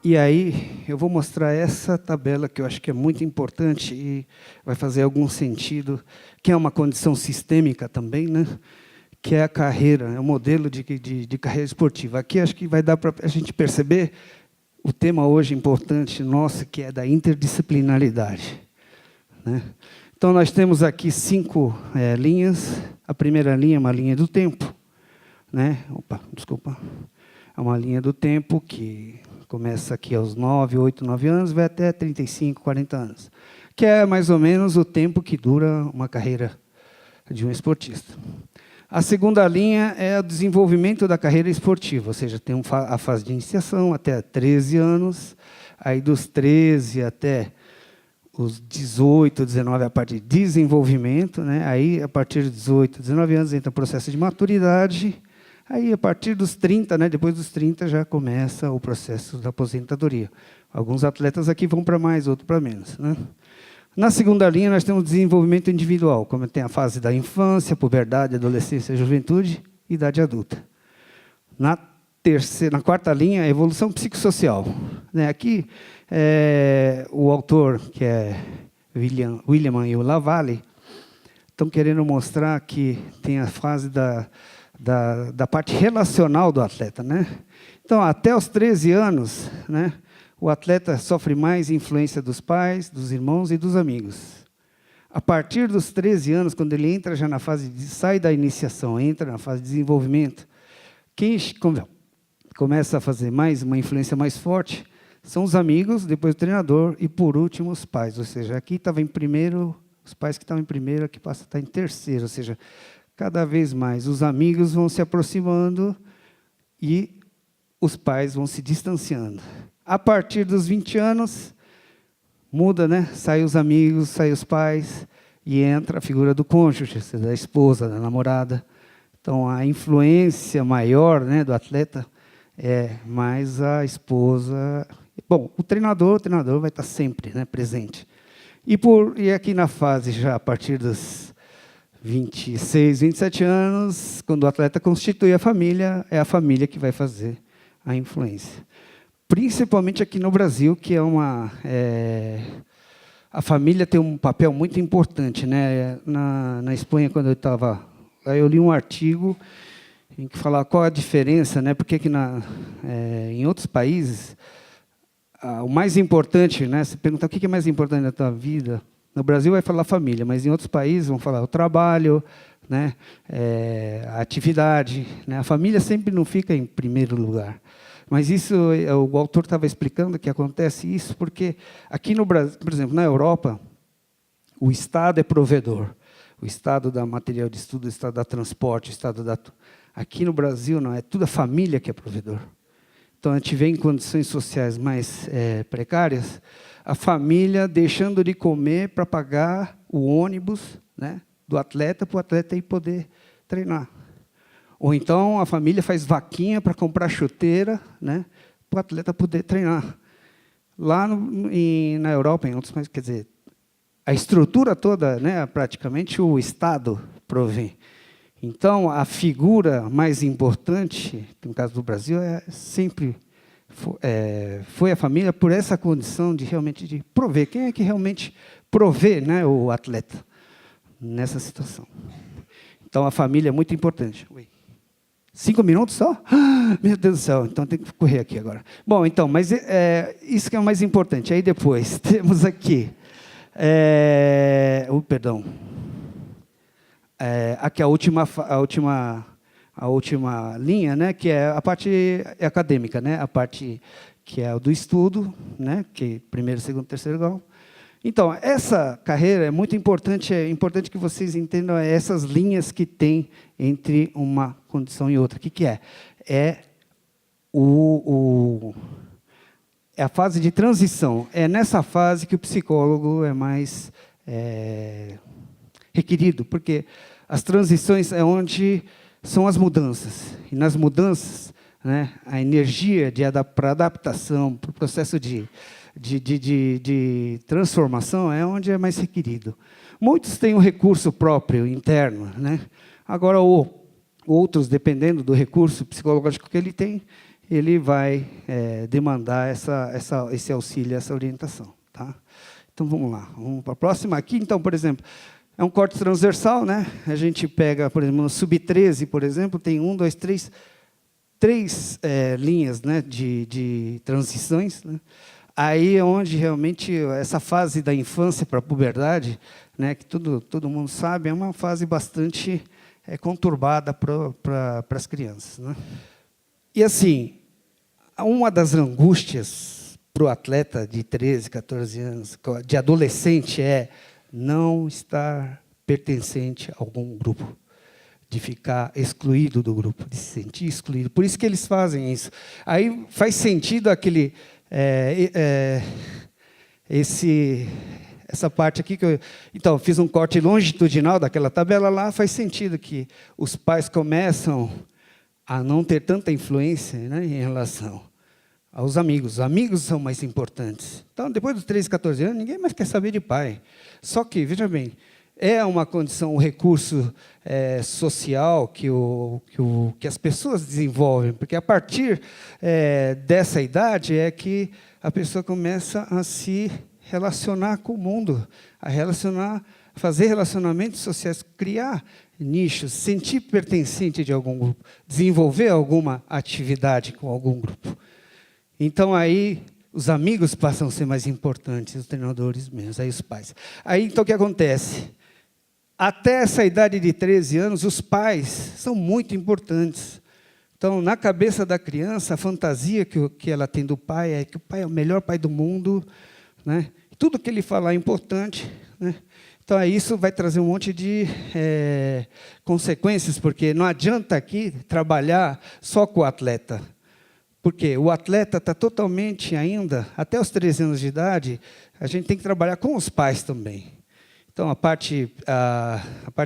E aí, eu vou mostrar essa tabela que eu acho que é muito importante e vai fazer algum sentido, que é uma condição sistêmica também, né, que é a carreira, é o modelo de carreira esportiva. Aqui acho que vai dar para a gente perceber o tema hoje importante nosso, que é da interdisciplinaridade, né? Então, nós temos aqui 5 linhas. A primeira linha é uma linha do tempo, né? É uma linha do tempo que começa aqui aos 9, 8, 9 anos, vai até 35, 40 anos, que é mais ou menos o tempo que dura uma carreira de um esportista. A segunda linha é o desenvolvimento da carreira esportiva, ou seja, tem a fase de iniciação até 13 anos, aí dos 13 até os 18, 19, a parte de desenvolvimento, né? Aí, a partir de 18, 19 anos, entra o processo de maturidade. Aí, a partir dos 30, né? Depois dos 30, já começa o processo da aposentadoria. Alguns atletas aqui vão para mais, outros para menos, né? Na segunda linha, nós temos o desenvolvimento individual, como tem a fase da infância, puberdade, adolescência, juventude e idade adulta. Na quarta linha, a evolução psicossocial, né? Aqui, o autor, que é William e o Lavalle, estão querendo mostrar que tem a fase da parte relacional do atleta, né? Então, até os 13 anos, né, o atleta sofre mais influência dos pais, dos irmãos e dos amigos. A partir dos 13 anos, quando ele entra já na fase sai da iniciação, entra na fase de desenvolvimento, quem começa a fazer uma influência mais forte são os amigos, depois o treinador e, por último, os pais. Ou seja, aqui estava em primeiro, os pais que estavam em primeiro, aqui passa a estar em terceiro. Ou seja, cada vez mais os amigos vão se aproximando e os pais vão se distanciando. A partir dos 20 anos, muda, né? Sai os amigos, sai os pais e entra a figura do cônjuge, da esposa, da namorada. Então, a influência maior, né, do atleta mas a esposa... Bom, o treinador vai estar sempre, né, presente. E aqui na fase, já a partir dos 26, 27 anos, quando o atleta constitui a família, é a família que vai fazer a influência. Principalmente aqui no Brasil, que a família tem um papel muito importante, né? Na Espanha, quando eu estava lá, eu li um artigo em que falava qual a diferença, né? Porque aqui em outros países, o mais importante, né? Se perguntar o que é mais importante na tua vida, no Brasil vai falar família, mas em outros países vão falar o trabalho, né? A atividade, né? A família sempre não fica em primeiro lugar. Mas isso, o autor estava explicando que acontece isso porque aqui no Brasil, por exemplo, na Europa, o Estado é provedor. O Estado dá material de estudo, o Estado dá transporte, o Estado dá... Aqui no Brasil, não, é tudo a família que é provedor. Então, a gente vê em condições sociais mais precárias, a família deixando de comer para pagar o ônibus, né, do atleta, para o atleta ir poder treinar. Ou então a família faz vaquinha para comprar chuteira, né, para o atleta poder treinar. Lá na Europa, em outros países, quer dizer, a estrutura toda, né, praticamente o Estado provém. Então, a figura mais importante, no caso do Brasil, sempre foi a família por essa condição de realmente de prover. Quem é que realmente provê, né, o atleta nessa situação? Então, a família é muito importante. Oi. 5 minutos só? Meu Deus do céu, então tem que correr aqui agora. Bom, então, mas isso que é o mais importante. Aí depois temos aqui... perdão. Aqui a última linha, né, que é a parte acadêmica, né, a parte que é o do estudo, né, que primeiro, segundo, terceiro grau. Então, essa carreira é muito importante, é importante que vocês entendam essas linhas que tem entre uma condição e outra. O que é? É a fase de transição. É nessa fase que o psicólogo é mais requerido, porque as transições é onde são as mudanças. E nas mudanças, né, a energia para adaptação, para o processo de transformação é onde é mais requerido. Muitos têm um recurso próprio, interno, né? Agora, outros, dependendo do recurso psicológico que ele tem, ele vai demandar esse auxílio, essa orientação. Tá? Então, vamos lá. Vamos para a próxima. Aqui, então, por exemplo, é um corte transversal, né? A gente pega, por exemplo, no sub-13, por exemplo, tem 1, 2, 3 linhas, né, de transições, né? Aí é onde realmente essa fase da infância para a puberdade, né, que todo mundo sabe, é uma fase bastante conturbada para as crianças, né? E assim, uma das angústias para o atleta de 13, 14 anos, de adolescente, é não estar pertencente a algum grupo, de ficar excluído do grupo, de se sentir excluído. Por isso que eles fazem isso. Aí faz sentido aquele... essa parte aqui, então, fiz um corte longitudinal daquela tabela lá, faz sentido que os pais começam a não ter tanta influência, né, em relação aos amigos. Os amigos são mais importantes. Então, depois dos 13, 14 anos, ninguém mais quer saber de pai. Só que, veja bem, é uma condição, um recurso social que as pessoas desenvolvem, porque a partir dessa idade é que a pessoa começa a se relacionar com o mundo, a fazer relacionamentos sociais, criar nichos, sentir pertencente de algum grupo, desenvolver alguma atividade com algum grupo. Então, aí, os amigos passam a ser mais importantes, os treinadores menos, aí os pais. Aí, então, o que acontece? Até essa idade de 13 anos, os pais são muito importantes. Então, na cabeça da criança, a fantasia que ela tem do pai é que o pai é o melhor pai do mundo, né? Tudo que ele falar é importante, né? Então, isso vai trazer um monte de consequências, porque não adianta aqui trabalhar só com o atleta. Porque o atleta está totalmente ainda, até os 13 anos de idade, a gente tem que trabalhar com os pais também. Então, a parte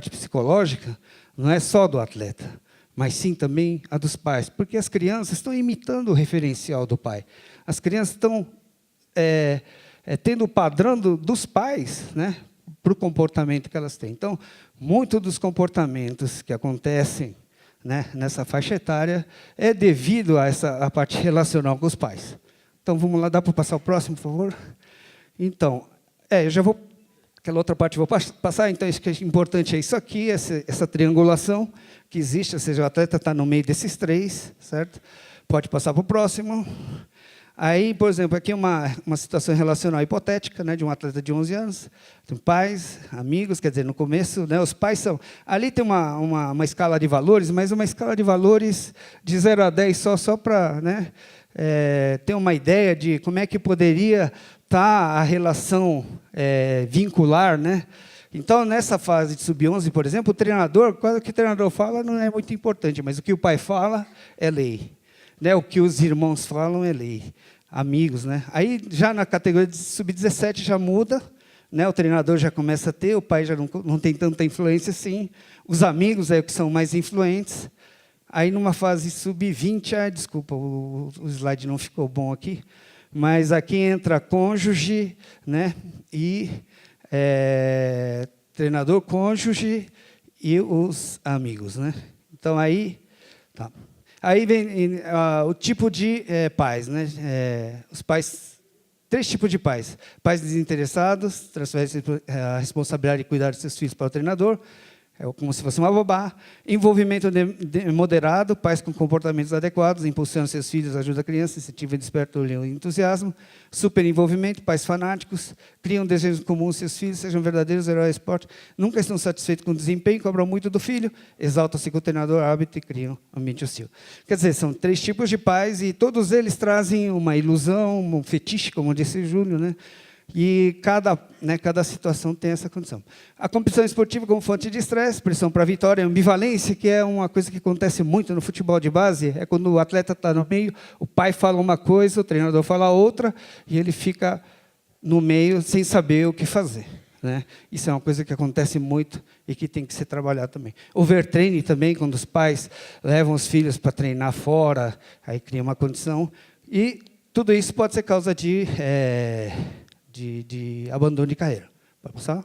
psicológica não é só do atleta. mas sim também a dos pais, porque as crianças estão imitando o referencial do pai. As crianças estão tendo o padrão dos pais, né, para o comportamento que elas têm. Então, muito dos comportamentos que acontecem, né, nessa faixa etária é devido a parte relacional com os pais. Então, vamos lá, dá para passar o próximo, por favor? Então, eu já vou... Aquela outra parte eu vou passar, então, isso que é importante é isso aqui, essa triangulação que existe, ou seja, o atleta está no meio desses três, certo? Pode passar para o próximo. Aí, por exemplo, aqui uma situação relacional hipotética, né, de um atleta de 11 anos, tem pais, amigos, quer dizer, no começo, né, os pais são... Ali tem uma escala de valores, mas uma escala de valores de 0 a 10 só para, né, ter uma ideia de como é que poderia estar a relação vincular, né? Então, nessa fase de sub-11, por exemplo, o treinador, quase o que o treinador fala não é muito importante, mas o que o pai fala é lei. Né? O que os irmãos falam é lei. Amigos, né? Aí, já na categoria de sub-17, já muda, né? O treinador já começa a ter, o pai já não tem tanta influência assim, os amigos que são mais influentes. Aí, numa fase sub-20, desculpa, o slide não ficou bom aqui, mas aqui entra cônjuge, né? E treinador, cônjuge e os amigos, né? Então, aí... Tá. Aí vem o tipo de pais, né? Os pais, 3 tipos de pais. Pais desinteressados, transferem a responsabilidade de cuidar dos seus filhos para o treinador, como se fosse uma babá. Envolvimento moderado, pais com comportamentos adequados, impulsionam seus filhos, ajuda a criança, incentiva, desperta o entusiasmo. Superenvolvimento, pais fanáticos, criam desejos comuns, seus filhos sejam verdadeiros heróis de esporte, nunca estão satisfeitos com o desempenho, cobram muito do filho, exaltam-se com o treinador, hábito e criam ambiente hostil. Quer dizer, são 3 tipos de pais e todos eles trazem uma ilusão, um fetiche, como disse o Júlio, né? E cada situação tem essa condição. A competição esportiva como fonte de estresse, pressão para a vitória, ambivalência, que é uma coisa que acontece muito no futebol de base, é quando o atleta está no meio, o pai fala uma coisa, o treinador fala outra, e ele fica no meio sem saber o que fazer. Né? Isso é uma coisa que acontece muito e que tem que ser trabalhado também. Overtraining também, quando os pais levam os filhos para treinar fora, aí cria uma condição. E tudo isso pode ser causa de abandono de carreira. Pode passar?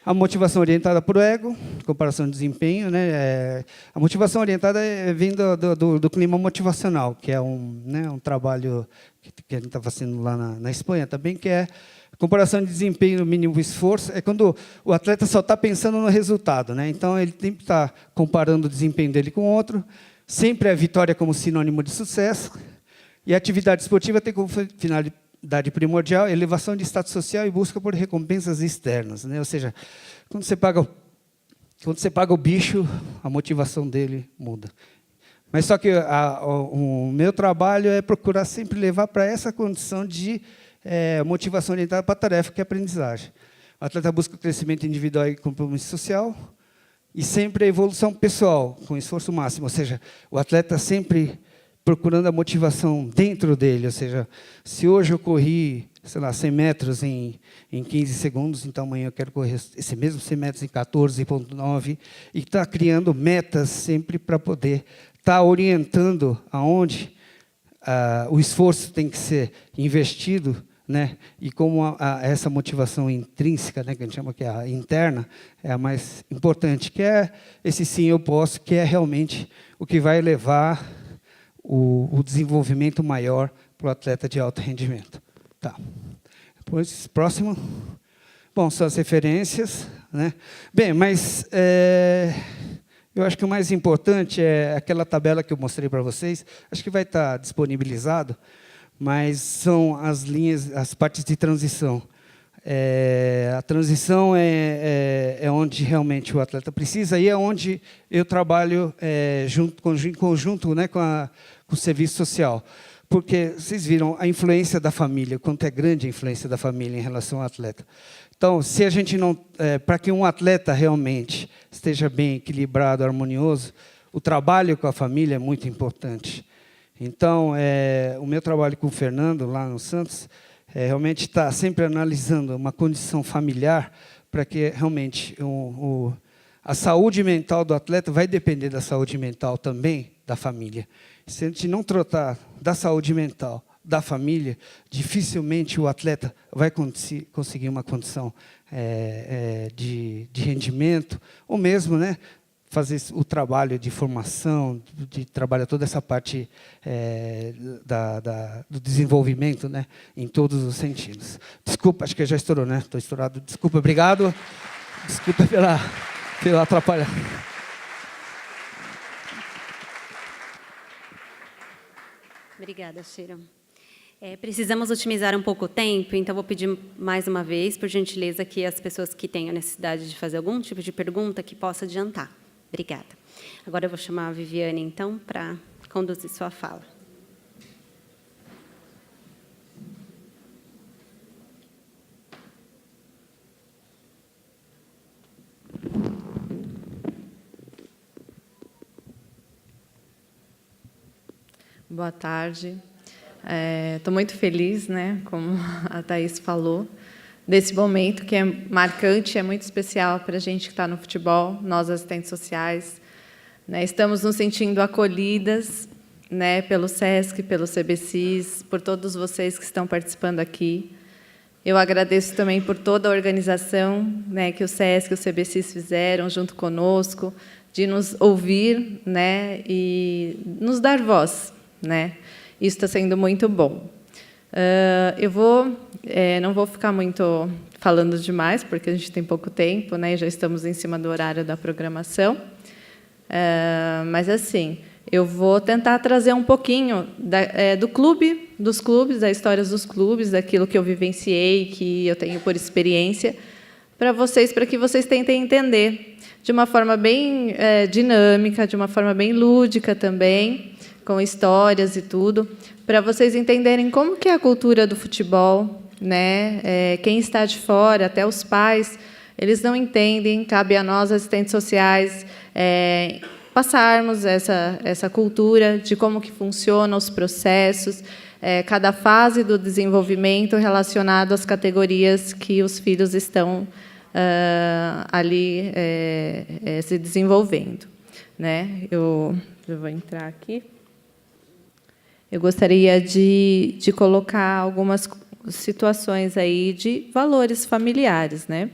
A motivação orientada por ego, comparação de desempenho. Né? A motivação orientada vem do clima motivacional, que é um trabalho que a gente está fazendo lá na Espanha também, que é comparação de desempenho no mínimo esforço. É quando o atleta só está pensando no resultado. Né? Então, ele sempre está comparando o desempenho dele com o outro, sempre a vitória como sinônimo de sucesso, e a atividade esportiva tem como finalidade primordial elevação de status social e busca por recompensas externas, né? Ou seja, quando você paga o bicho, a motivação dele muda. Mas só que o meu trabalho é procurar sempre levar para essa condição de motivação orientada para a tarefa, que é a aprendizagem. O atleta busca o crescimento individual e compromisso social e sempre a evolução pessoal, com esforço máximo. Ou seja, o atleta sempre procurando a motivação dentro dele, ou seja, se hoje eu corri, sei lá, 100 metros em 15 segundos, então amanhã eu quero correr esse mesmo 100 metros em 14,9, e está criando metas sempre para poder estar orientando aonde o esforço tem que ser investido, né? E como essa motivação intrínseca, né, que a gente chama que é a interna, é a mais importante, que é esse sim eu posso, que é realmente o que vai levar o desenvolvimento maior para o atleta de alto rendimento. Tá. Depois, próximo. Bom, são as referências. Né? Bem, mas eu acho que o mais importante é aquela tabela que eu mostrei para vocês, acho que vai estar disponibilizado, mas são as linhas, as partes de transição. A transição é onde realmente o atleta precisa e é onde eu trabalho em conjunto, né, com o serviço social. Porque vocês viram a influência da família, quanto é grande a influência da família em relação ao atleta. Então, se a gente não, para que um atleta realmente esteja bem equilibrado, harmonioso, o trabalho com a família é muito importante. Então, o meu trabalho com o Fernando, lá no Santos, realmente está sempre analisando uma condição familiar para que realmente A saúde mental do atleta vai depender da saúde mental também da família. Se a gente não tratar da saúde mental da família, dificilmente o atleta vai conseguir uma condição de rendimento, ou mesmo, né, fazer o trabalho de formação, de trabalhar toda essa parte do desenvolvimento, né, em todos os sentidos. Desculpa, acho que já estourou, né? Estou estourado. Desculpa, obrigado. Desculpa pela atrapalhar. Obrigada, Sheila. Precisamos otimizar um pouco o tempo, então vou pedir mais uma vez, por gentileza, que as pessoas que tenham necessidade de fazer algum tipo de pergunta que possa adiantar. Obrigada. Agora eu vou chamar a Viviane, então, para conduzir sua fala. Boa tarde. Estou muito feliz, né, como a Thaís falou, desse momento que é marcante, é muito especial para a gente que está no futebol, nós assistentes sociais, né, estamos nos sentindo acolhidas, né, pelo SESC, pelo CBCIS, por todos vocês que estão participando aqui. Eu agradeço também por toda a organização, né, que o SESC e o CBCIS fizeram junto conosco, de nos ouvir, né, e nos dar voz, né. Isso está sendo muito bom. Eu não vou ficar muito falando demais, porque a gente tem pouco tempo, né, e já estamos em cima do horário da programação. Mas, assim, eu vou tentar trazer um pouquinho do clube, dos clubes, das histórias dos clubes, daquilo que eu vivenciei, que eu tenho por experiência, para que vocês tentem entender de uma forma bem dinâmica, de uma forma bem lúdica também, com histórias e tudo, para vocês entenderem como que é a cultura do futebol, né? Quem está de fora, até os pais, eles não entendem, cabe a nós, assistentes sociais, passarmos essa cultura de como que funcionam os processos, cada fase do desenvolvimento relacionado às categorias que os filhos estão ali se desenvolvendo, né? Eu vou entrar aqui. Eu gostaria de colocar algumas situações aí de valores familiares, né?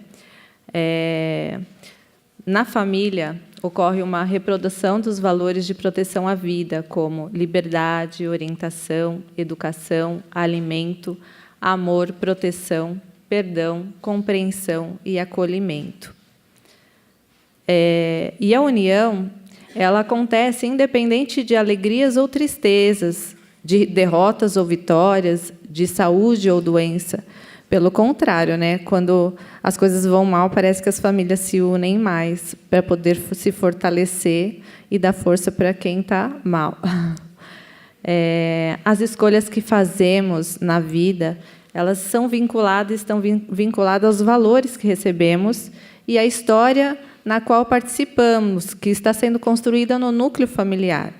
Na família, ocorre uma reprodução dos valores de proteção à vida, como liberdade, orientação, educação, alimento, amor, proteção, perdão, compreensão e acolhimento. E a união, ela acontece independente de alegrias ou tristezas, de derrotas ou vitórias, de saúde ou doença. Pelo contrário, né? Quando as coisas vão mal, parece que as famílias se unem mais para poder se fortalecer e dar força para quem está mal. As escolhas que fazemos na vida, elas estão vinculadas aos valores que recebemos e à história na qual participamos, que está sendo construída no núcleo familiar.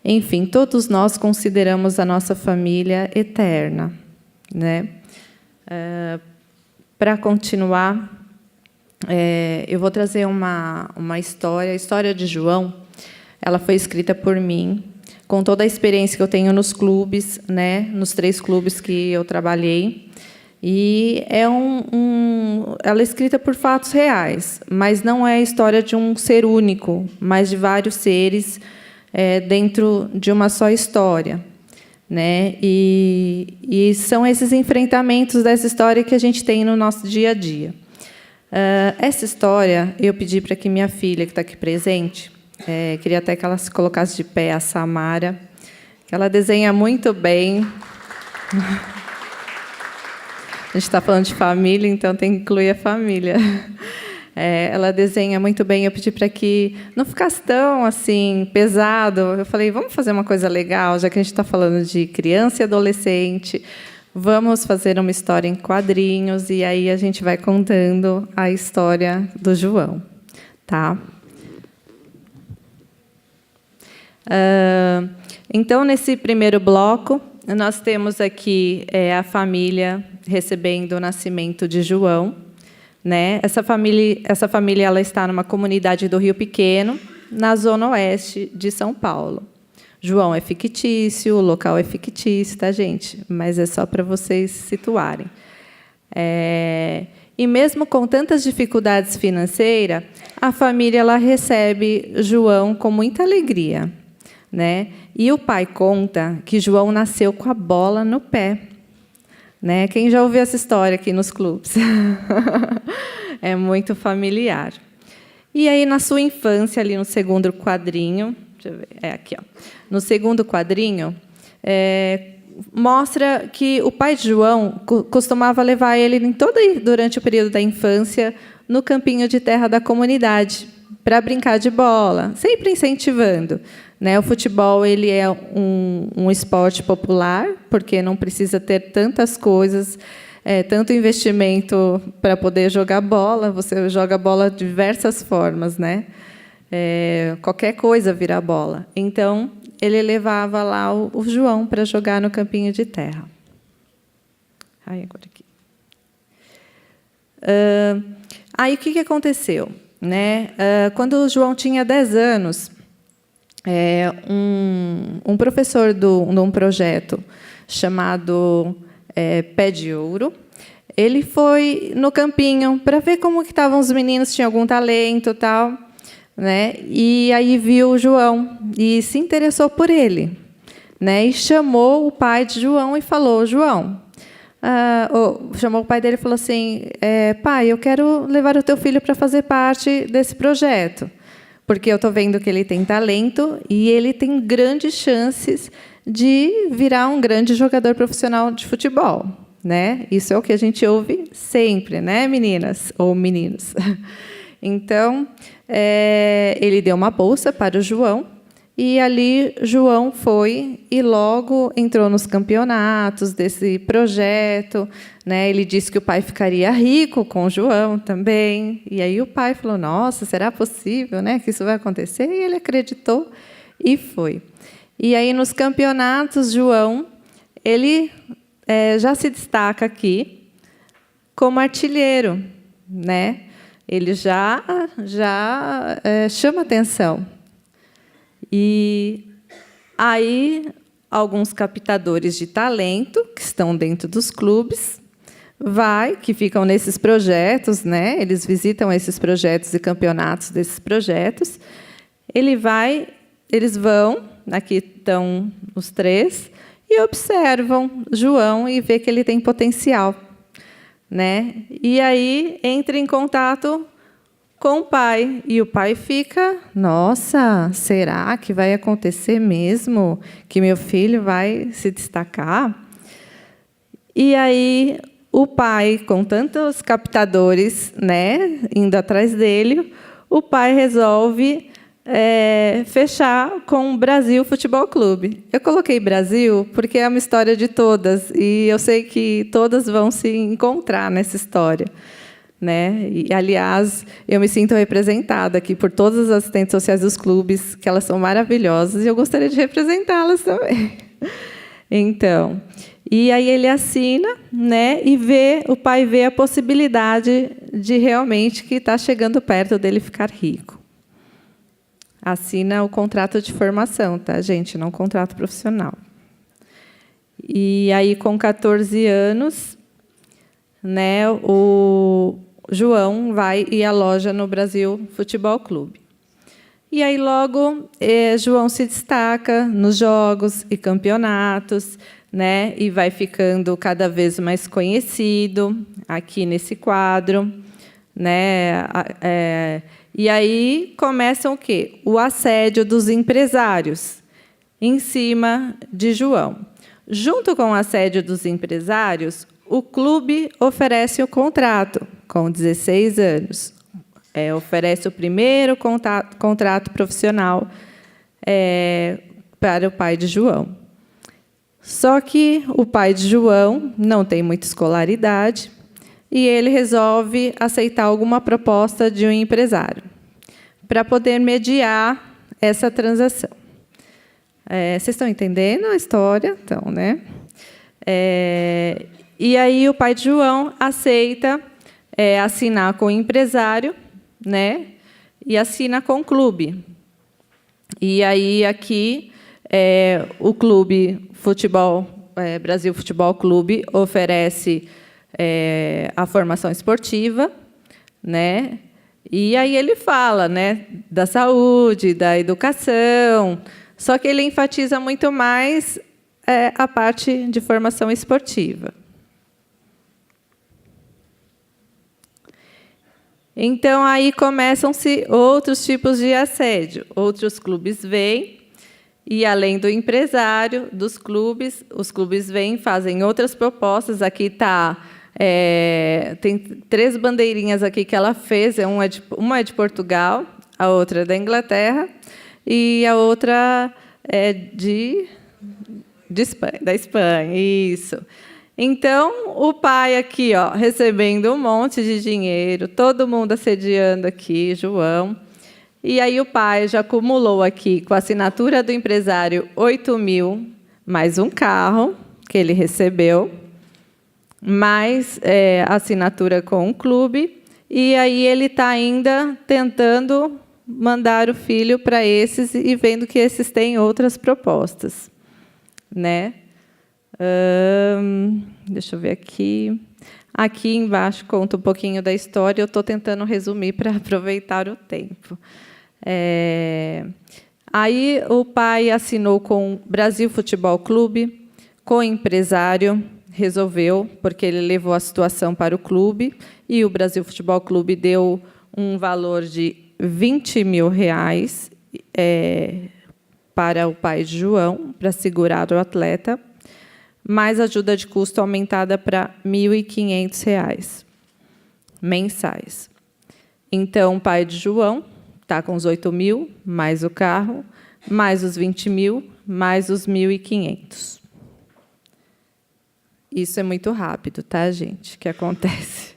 Enfim, todos nós consideramos a nossa família eterna, né? Para continuar, eu vou trazer uma história. A história de João, ela foi escrita por mim, com toda a experiência que eu tenho nos clubes, né? Nos 3 clubes que eu trabalhei. E ela é escrita por fatos reais, mas não é a história de um ser único, mas de vários seres dentro de uma só história, né? E são esses enfrentamentos dessa história que a gente tem no nosso dia a dia. Essa história, eu pedi para que minha filha, que está aqui presente, queria até que ela se colocasse de pé, a Samara, que ela desenha muito bem. A gente está falando de família, então tem que incluir a família. Ela desenha muito bem. Eu pedi para que não ficasse tão assim pesado. Eu falei, vamos fazer uma coisa legal, já que a gente está falando de criança e adolescente. Vamos fazer uma história em quadrinhos e aí a gente vai contando a história do João, tá? Então, nesse primeiro bloco, nós temos aqui a família recebendo o nascimento de João, né? Essa família ela está numa comunidade do Rio Pequeno, na zona oeste de São Paulo. João é fictício, o local é fictício, tá, gente? Mas é só para vocês se situarem. E mesmo com tantas dificuldades financeiras, a família ela recebe João com muita alegria, né? E o pai conta que João nasceu com a bola no pé, né? Quem já ouviu essa história aqui nos clubes? É muito familiar. E aí, na sua infância, ali no segundo quadrinho, deixa eu ver, aqui, ó. No segundo quadrinho, mostra que o pai de João costumava levar ele durante o período da infância no campinho de terra da comunidade para brincar de bola, sempre incentivando, né? O futebol ele é um esporte popular porque não precisa ter tantas coisas, tanto investimento para poder jogar bola. Você joga bola de diversas formas, né? Qualquer coisa vira bola. Então ele levava lá o João para jogar no campinho de terra. Agora aqui. Aí o que aconteceu, né? Quando o João tinha 10 anos, um professor de um projeto chamado Pé de Ouro, ele foi no campinho para ver como que estavam os meninos, se tinha algum talento, tal, né? E aí viu o João e se interessou por ele, né? E chamou o pai de João e falou: João, chamou o pai dele e falou assim: pai, eu quero levar o teu filho para fazer parte desse projeto, porque eu estou vendo que ele tem talento e ele tem grandes chances de virar um grande jogador profissional de futebol, né? Isso é o que a gente ouve sempre, né, meninas ou meninos? Então, ele deu uma bolsa para o João e ali João foi e logo entrou nos campeonatos desse projeto, né? Ele disse que o pai ficaria rico com o João também. E aí o pai falou: nossa, será possível, né, que isso vai acontecer? E ele acreditou e foi. E aí, nos campeonatos, João ele já se destaca aqui como artilheiro, né? Ele já chama atenção. E aí, alguns captadores de talento que estão dentro dos clubes que ficam nesses projetos, né? Eles visitam esses projetos e campeonatos desses projetos. Eles vão, aqui estão os 3, e observam João e vê que ele tem potencial, né? E aí entra em contato com o pai, e o pai fica: nossa, será que vai acontecer mesmo que meu filho vai se destacar? E aí o pai, com tantos captadores, né, indo atrás dele, o pai resolve fechar com o Brasil Futebol Clube. Eu coloquei Brasil porque é uma história de todas, e eu sei que todas vão se encontrar nessa história, né? E, aliás, eu me sinto representada aqui por todas as assistentes sociais dos clubes, que elas são maravilhosas, e eu gostaria de representá-las também. Então, e aí ele assina, né? E o pai vê a possibilidade de realmente que está chegando perto dele ficar rico. Assina o contrato de formação, tá, gente? Não contrato profissional. E aí, com 14 anos, né, o João vai e aloja no Brasil Futebol Clube. E aí, logo, João se destaca nos jogos e campeonatos, né, e vai ficando cada vez mais conhecido aqui nesse quadro, né? E aí começam o quê? O assédio dos empresários em cima de João. Junto com o assédio dos empresários, o clube oferece o contrato com 16 anos. Oferece o primeiro contrato profissional para o pai de João. Só que o pai de João não tem muita escolaridade e ele resolve aceitar alguma proposta de um empresário para poder mediar essa transação. Vocês estão entendendo a história? Então, né? E aí o pai de João aceita assinar com o empresário, né, e assina com o clube. E aí, aqui, o clube Brasil Futebol Clube oferece a formação esportiva, né? E aí ele fala, né, da saúde, da educação, só que ele enfatiza muito mais a parte de formação esportiva. Então, aí começam-se outros tipos de assédio. Outros clubes vêm e, além do empresário, dos clubes, os clubes vêm, fazem outras propostas. Aqui tem 3 bandeirinhas aqui que ela fez. Uma é de Portugal, a outra é da Inglaterra e a outra é da Espanha. Isso. Então, o pai aqui, ó, recebendo um monte de dinheiro, todo mundo assediando aqui, João. E aí o pai já acumulou aqui, com a assinatura do empresário, 8.000, mais um carro que ele recebeu, mais a assinatura com o clube. E aí ele está ainda tentando mandar o filho para esses e vendo que esses têm outras propostas, né? Deixa eu ver aqui. Aqui embaixo conta um pouquinho da história. Eu estou tentando resumir para aproveitar o tempo. Aí o pai assinou com o Brasil Futebol Clube, com o empresário, resolveu, porque ele levou a situação para o clube, e o Brasil Futebol Clube deu um valor de R$20.000 para o pai de João, para segurar o atleta, mais ajuda de custo aumentada para R$1.500 mensais. Então, o pai de João está com os 8.000, mais o carro, mais os 20.000, mais os 1.500. Isso é muito rápido, tá, gente? Que acontece.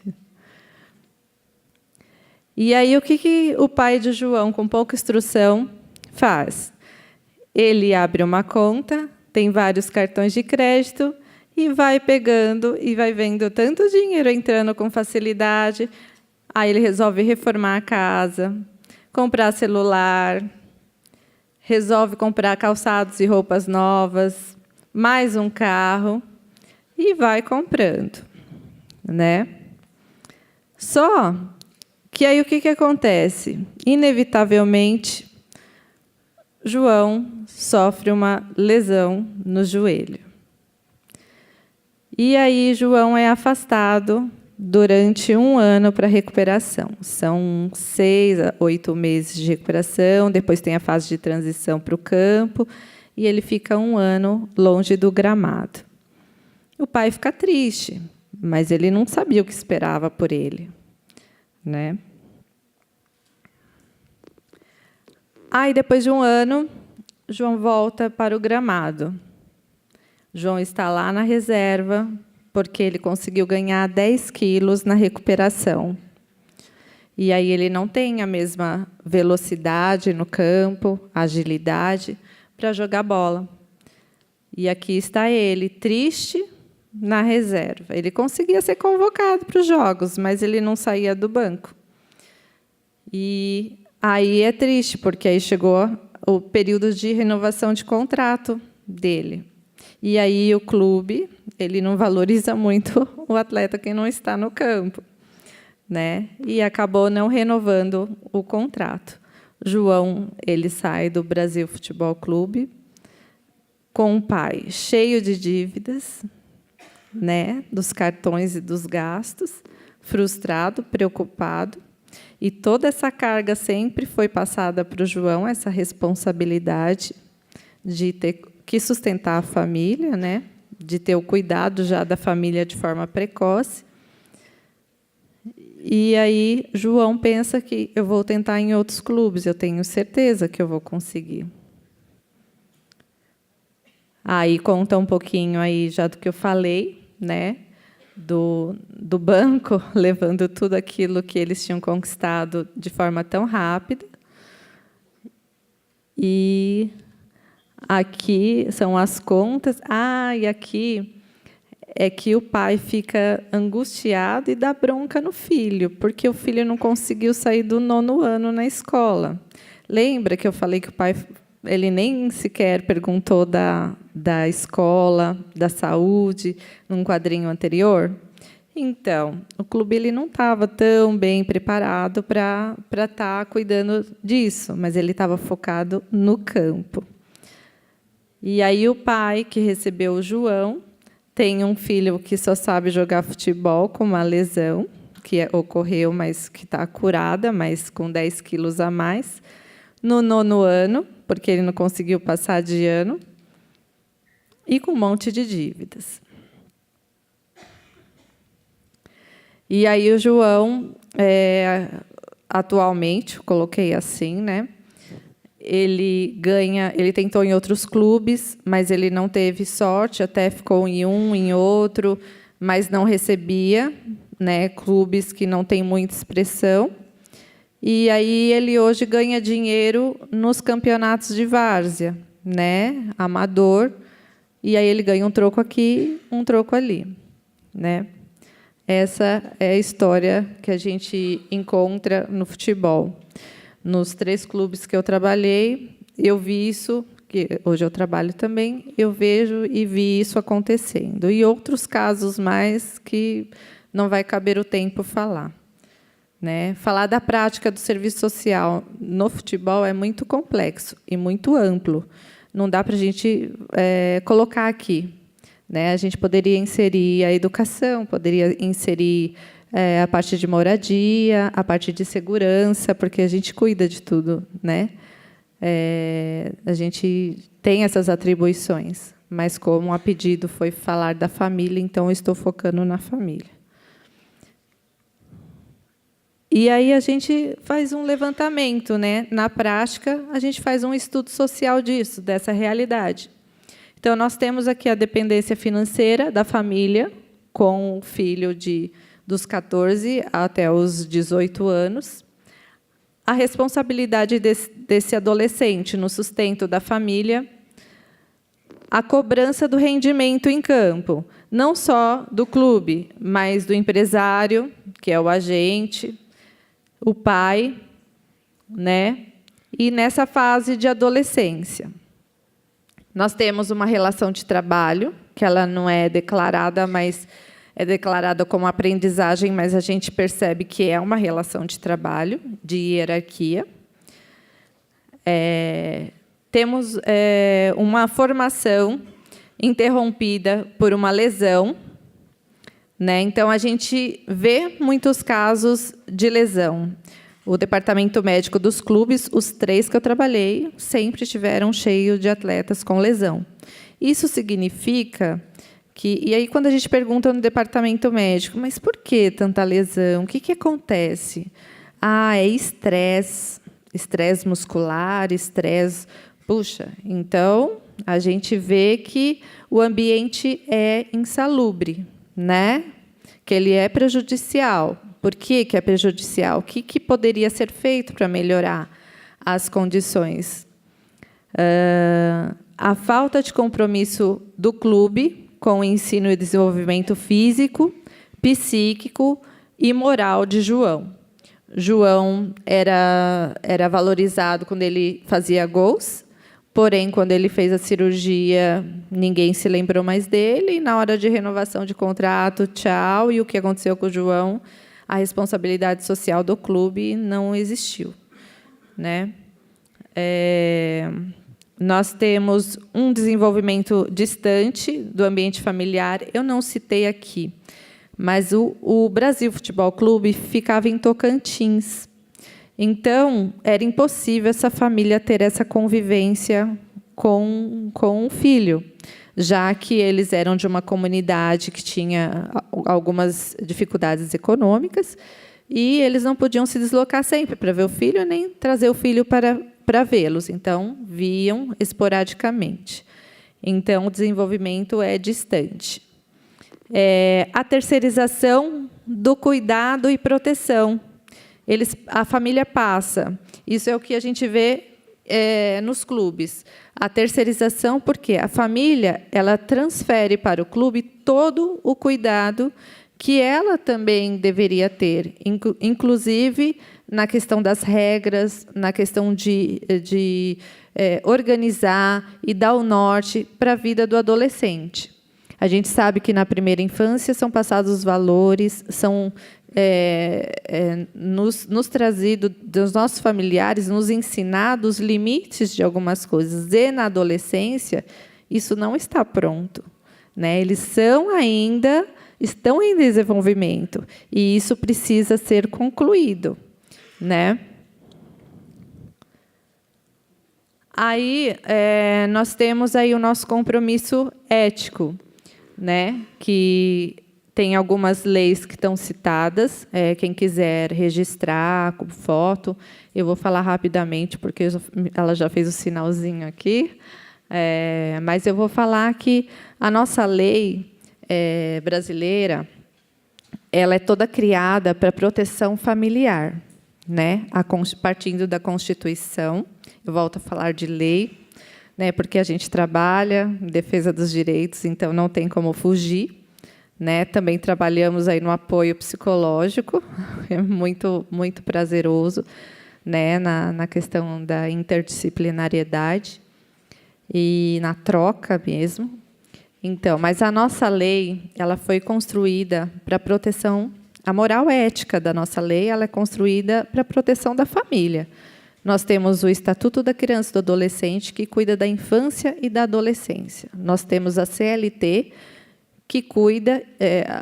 E aí, o que o pai de João, com pouca instrução, faz? Ele abre uma conta, tem vários cartões de crédito e vai pegando e vai vendo tanto dinheiro entrando com facilidade. Aí ele resolve reformar a casa, comprar celular, resolve comprar calçados e roupas novas, mais um carro, e vai comprando, né? Só que aí o que acontece? Inevitavelmente, João sofre uma lesão no joelho. E aí João é afastado durante 1 ano para recuperação. São 6 a 8 meses de recuperação, depois tem a fase de transição para o campo, e ele fica 1 ano longe do gramado. O pai fica triste, mas ele não sabia o que esperava por ele, né? Aí, depois de 1 ano, João volta para o gramado. João está lá na reserva, porque ele conseguiu ganhar 10 quilos na recuperação. E aí ele não tem a mesma velocidade no campo, agilidade, para jogar bola. E aqui está ele, triste, na reserva. Ele conseguia ser convocado para os jogos, mas ele não saía do banco. E aí é triste, porque aí chegou o período de renovação de contrato dele. E aí o clube, ele não valoriza muito o atleta que não está no campo, né? E acabou não renovando o contrato. João, ele sai do Brasil Futebol Clube com um pai cheio de dívidas, né, dos cartões e dos gastos, frustrado, preocupado, e toda essa carga sempre foi passada para o João, essa responsabilidade de ter que sustentar a família, né, de ter o cuidado já da família de forma precoce. E aí João pensa que eu vou tentar em outros clubes, eu tenho certeza que eu vou conseguir. Aí conta um pouquinho aí já do que eu falei, né, do banco, levando tudo aquilo que eles tinham conquistado de forma tão rápida. E aqui são as contas. E aqui é que o pai fica angustiado e dá bronca no filho, porque o filho não conseguiu sair do 9º ano na escola. Lembra que eu falei que o pai ele nem sequer perguntou da escola, da saúde, num quadrinho anterior? Então, o clube ele não estava tão bem preparado para estar cuidando disso, mas ele estava focado no campo. E aí o pai, que recebeu o João, tem um filho que só sabe jogar futebol com uma lesão, que ocorreu, mas que está curada, mas com 10 quilos a mais, no 9º ano, porque ele não conseguiu passar de ano, e com um monte de dívidas. E aí o João, atualmente, coloquei assim, né? Ele tentou em outros clubes, mas ele não teve sorte, até ficou em um, em outro, mas não recebia, né? Clubes que não têm muita expressão. E aí ele hoje ganha dinheiro nos campeonatos de várzea, né? Amador, e aí ele ganha um troco aqui, um troco ali, né? Essa é a história que a gente encontra no futebol. Nos 3 clubes que eu trabalhei, eu vi isso, que hoje eu trabalho também, eu vejo e vi isso acontecendo. E outros casos mais que não vai caber o tempo falar. Né? Falar da prática do serviço social no futebol é muito complexo e muito amplo. Não dá para a gente colocar aqui. Né? A gente poderia inserir a educação, poderia inserir a parte de moradia, a parte de segurança, porque a gente cuida de tudo. Né? A gente tem essas atribuições, mas como a pedido foi falar da família, então eu estou focando na família. E aí a gente faz um levantamento, né? Na prática, a gente faz um estudo social disso, dessa realidade. Então, nós temos aqui a dependência financeira da família, com o filho dos 14 até os 18 anos, a responsabilidade desse adolescente no sustento da família, a cobrança do rendimento em campo, não só do clube, mas do empresário, que é o agente, o pai, né? E nessa fase de adolescência. Nós temos uma relação de trabalho, que ela não é declarada, mas é declarada como aprendizagem, mas a gente percebe que é uma relação de trabalho, de hierarquia. Temos uma formação interrompida por uma lesão, né? Então, a gente vê muitos casos de lesão. O departamento médico dos clubes, os 3 que eu trabalhei, sempre tiveram cheio de atletas com lesão. Isso significa que... E aí, quando a gente pergunta no departamento médico, mas por que tanta lesão? O que acontece? É estresse, estresse muscular, estresse... Puxa, então, a gente vê que o ambiente é insalubre, né? Que ele é prejudicial. Por que é prejudicial? O que poderia ser feito para melhorar as condições? A falta de compromisso do clube com o ensino e desenvolvimento físico, psíquico e moral de João. João era valorizado quando ele fazia gols, porém, quando ele fez a cirurgia, ninguém se lembrou mais dele, e na hora de renovação de contrato, tchau, e o que aconteceu com o João? A responsabilidade social do clube não existiu. Né? Nós temos um desenvolvimento distante do ambiente familiar. Eu não citei aqui, mas o Brasil Futebol Clube ficava em Tocantins. Então, era impossível essa família ter essa convivência com o filho, já que eles eram de uma comunidade que tinha algumas dificuldades econômicas e eles não podiam se deslocar sempre para ver o filho, nem trazer o filho para vê-los. Então, viam esporadicamente. Então, o desenvolvimento é distante. A terceirização do cuidado e proteção. A família passa. Isso é o que a gente vê nos clubes? A terceirização, porque a família ela transfere para o clube todo o cuidado que ela também deveria ter, inclusive na questão das regras, na questão de organizar e dar o norte para a vida do adolescente. A gente sabe que, na primeira infância, são passados os valores, são nos trazidos dos nossos familiares, nos ensinados os limites de algumas coisas. E, na adolescência, isso não está pronto, né? Eles estão em desenvolvimento, e isso precisa ser concluído, né? Aí, nós temos aí o nosso compromisso ético, né? Que tem algumas leis que estão citadas. Quem quiser registrar com foto, eu vou falar rapidamente, porque ela já fez o sinalzinho aqui. Mas eu vou falar que a nossa lei brasileira, ela é toda criada para proteção familiar, né? Partindo da Constituição. Eu volto a falar de lei, né? Porque a gente trabalha em defesa dos direitos, então não tem como fugir, né? Também trabalhamos aí no apoio psicológico, é muito prazeroso, né? Na questão da interdisciplinariedade e na troca mesmo. Então, mas a nossa lei, ela foi construída para proteção, a moral ética da nossa lei, ela é construída para a proteção da família. Nós temos o Estatuto da Criança e do Adolescente, que cuida da infância e da adolescência. Nós temos a CLT, que cuida,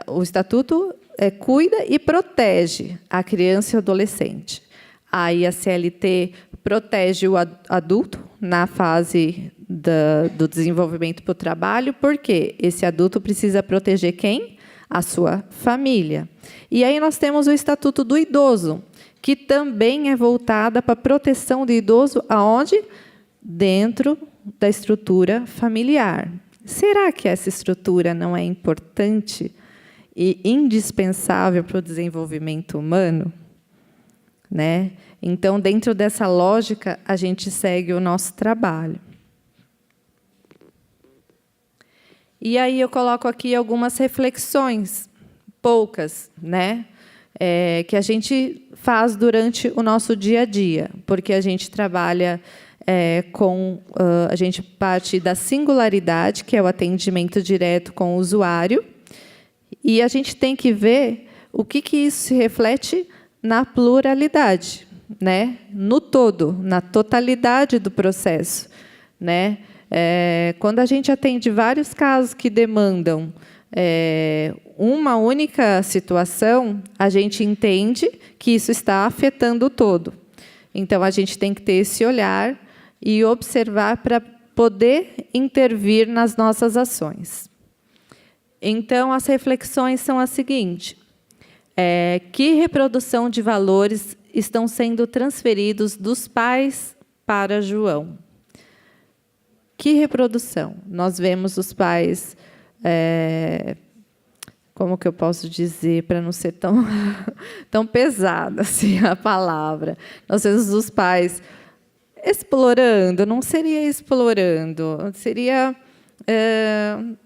o Estatuto cuida e protege a criança e o adolescente. Aí a CLT protege o adulto na fase do desenvolvimento para o trabalho, porque esse adulto precisa proteger quem? A sua família. E aí nós temos o Estatuto do Idoso, que também é voltada para a proteção do idoso, aonde? Dentro da estrutura familiar. Será que essa estrutura não é importante e indispensável para o desenvolvimento humano? Né? Então, dentro dessa lógica, a gente segue o nosso trabalho. E aí eu coloco aqui algumas reflexões, poucas, né? Que a gente faz durante o nosso dia a dia, porque a gente trabalha a gente parte da singularidade, que é o atendimento direto com o usuário, e a gente tem que ver o que isso se reflete na pluralidade, né? No todo, na totalidade do processo, né? Quando a gente atende vários casos que demandam uma única situação, a gente entende que isso está afetando o todo. Então, a gente tem que ter esse olhar e observar para poder intervir nas nossas ações. Então, as reflexões são as seguintes. Que reprodução de valores estão sendo transferidos dos pais para João? Que reprodução? Nós vemos os pais... como que eu posso dizer, para não ser tão pesada assim a palavra? Nós vemos os pais explorando, não seria explorando, seria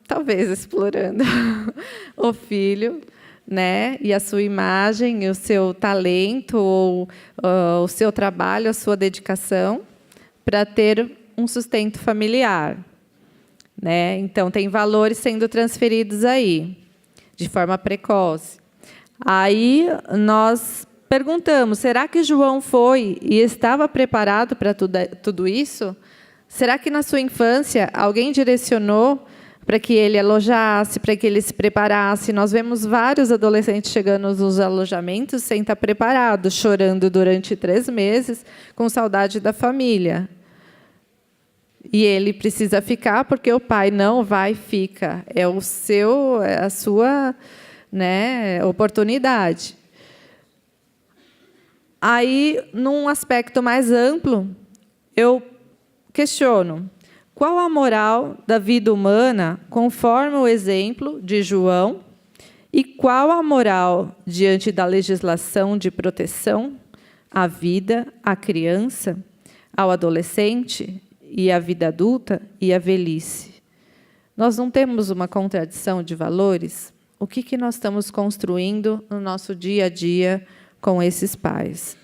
talvez explorando o filho, né? E a sua imagem, o seu talento, ou o seu trabalho, a sua dedicação, para ter um sustento familiar. Né? Então, tem valores sendo transferidos aí, de forma precoce. Aí, nós perguntamos, será que João foi e estava preparado para tudo isso? Será que, na sua infância, alguém direcionou para que ele alojasse, para que ele se preparasse? Nós vemos vários adolescentes chegando nos alojamentos sem estar preparados, chorando durante 3 meses, com saudade da família. E ele precisa ficar porque o pai não vai, fica. É a sua, né, oportunidade. Aí, num aspecto mais amplo, eu questiono: qual a moral da vida humana conforme o exemplo de João e qual a moral diante da legislação de proteção à vida, à criança, ao adolescente e à vida adulta e à velhice. Nós não temos uma contradição de valores? O que nós estamos construindo no nosso dia a dia com esses pais?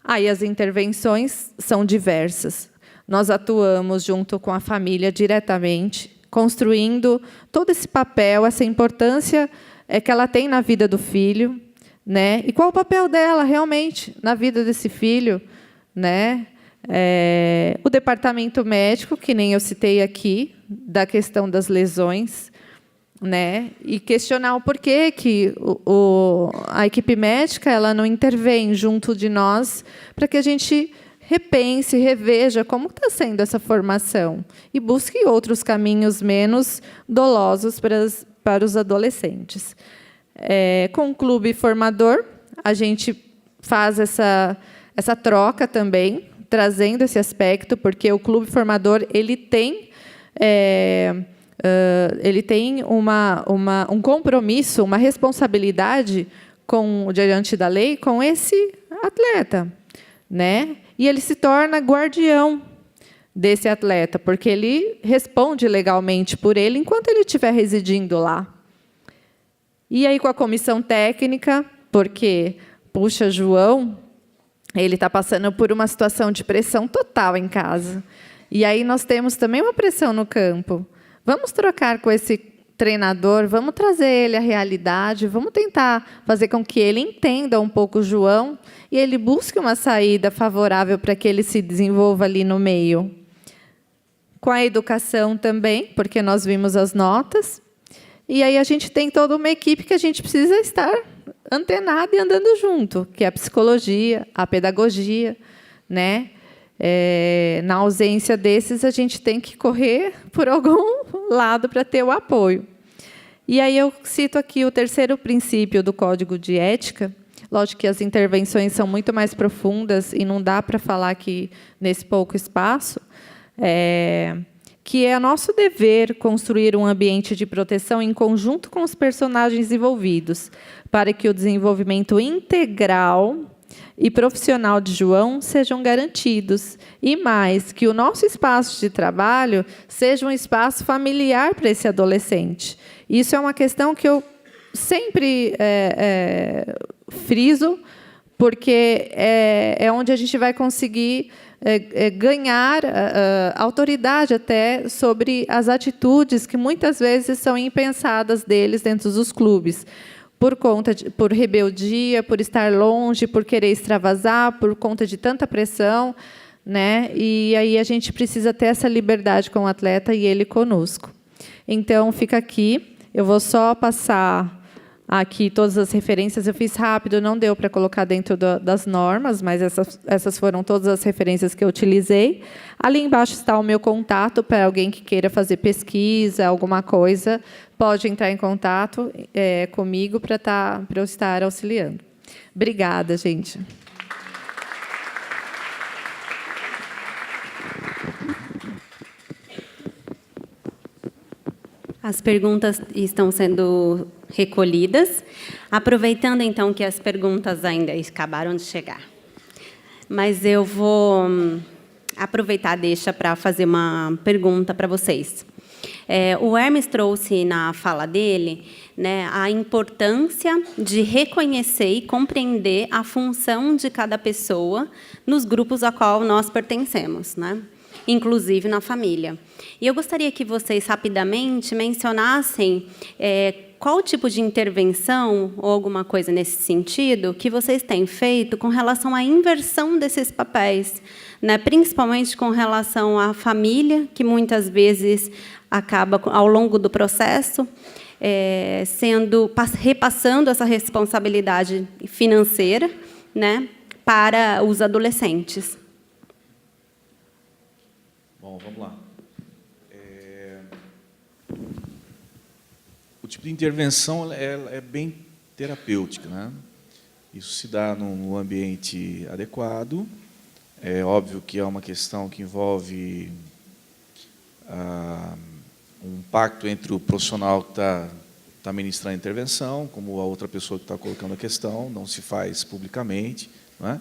Aí as intervenções são diversas. Nós atuamos junto com a família diretamente, construindo todo esse papel, essa importância que ela tem na vida do filho, né? E qual o papel dela realmente na vida desse filho, né? O departamento médico, que nem eu citei aqui, da questão das lesões, né? E questionar o porquê que a equipe médica ela não intervém junto de nós para que a gente repense, reveja como está sendo essa formação e busque outros caminhos menos dolosos para os adolescentes. Com o clube formador, a gente faz essa troca também, trazendo esse aspecto, porque o clube formador ele tem um compromisso, uma responsabilidade diante da lei com esse atleta, né? E ele se torna guardião desse atleta, porque ele responde legalmente por ele enquanto ele estiver residindo lá. E aí com a comissão técnica, porque, puxa, João, ele está passando por uma situação de pressão total em casa. E aí nós temos também uma pressão no campo. Vamos trocar com esse treinador, vamos trazer ele à realidade, vamos tentar fazer com que ele entenda um pouco o João e ele busque uma saída favorável para que ele se desenvolva ali no meio. Com a educação também, porque nós vimos as notas, e aí a gente tem toda uma equipe que a gente precisa estar antenada e andando junto, que é a psicologia, a pedagogia, né? Na ausência desses, a gente tem que correr por algum lado para ter o apoio. E aí eu cito aqui o terceiro princípio do Código de Ética. Lógico que as intervenções são muito mais profundas e não dá para falar aqui nesse pouco espaço, que é nosso dever construir um ambiente de proteção em conjunto com os personagens envolvidos, para que o desenvolvimento integral e profissional de João sejam garantidos. E mais, que o nosso espaço de trabalho seja um espaço familiar para esse adolescente. Isso é uma questão que eu sempre friso, porque é onde a gente vai conseguir ganhar autoridade até sobre as atitudes que muitas vezes são impensadas deles dentro dos clubes. Por rebeldia, por estar longe, por querer extravasar, por conta de tanta pressão, né? E aí a gente precisa ter essa liberdade com o atleta e ele conosco. Então, fica aqui. Eu vou só passar aqui todas as referências. Eu fiz rápido, não deu para colocar dentro das normas, mas essas foram todas as referências que eu utilizei. Ali embaixo está o meu contato para alguém que queira fazer pesquisa, alguma coisa, pode entrar em contato comigo para eu estar auxiliando. Obrigada, gente. As perguntas estão sendo recolhidas. Aproveitando, então, que as perguntas ainda acabaram de chegar. Mas eu vou aproveitar a deixa para fazer uma pergunta para vocês. O Hermes trouxe na fala dele, né, a importância de reconhecer e compreender a função de cada pessoa nos grupos a qual nós pertencemos, né? Inclusive na família. E eu gostaria que vocês, rapidamente, mencionassem qual tipo de intervenção, ou alguma coisa nesse sentido, que vocês têm feito com relação à inversão desses papéis, né? Principalmente com relação à família, que muitas vezes acaba, ao longo do processo, repassando essa responsabilidade financeira, né, para os adolescentes. Bom, vamos lá. O tipo de intervenção é bem terapêutica, né? Isso se dá num ambiente adequado. É óbvio que é uma questão que envolve um pacto entre o profissional que está ministrando a intervenção, como a outra pessoa que está colocando a questão, não se faz publicamente, não é?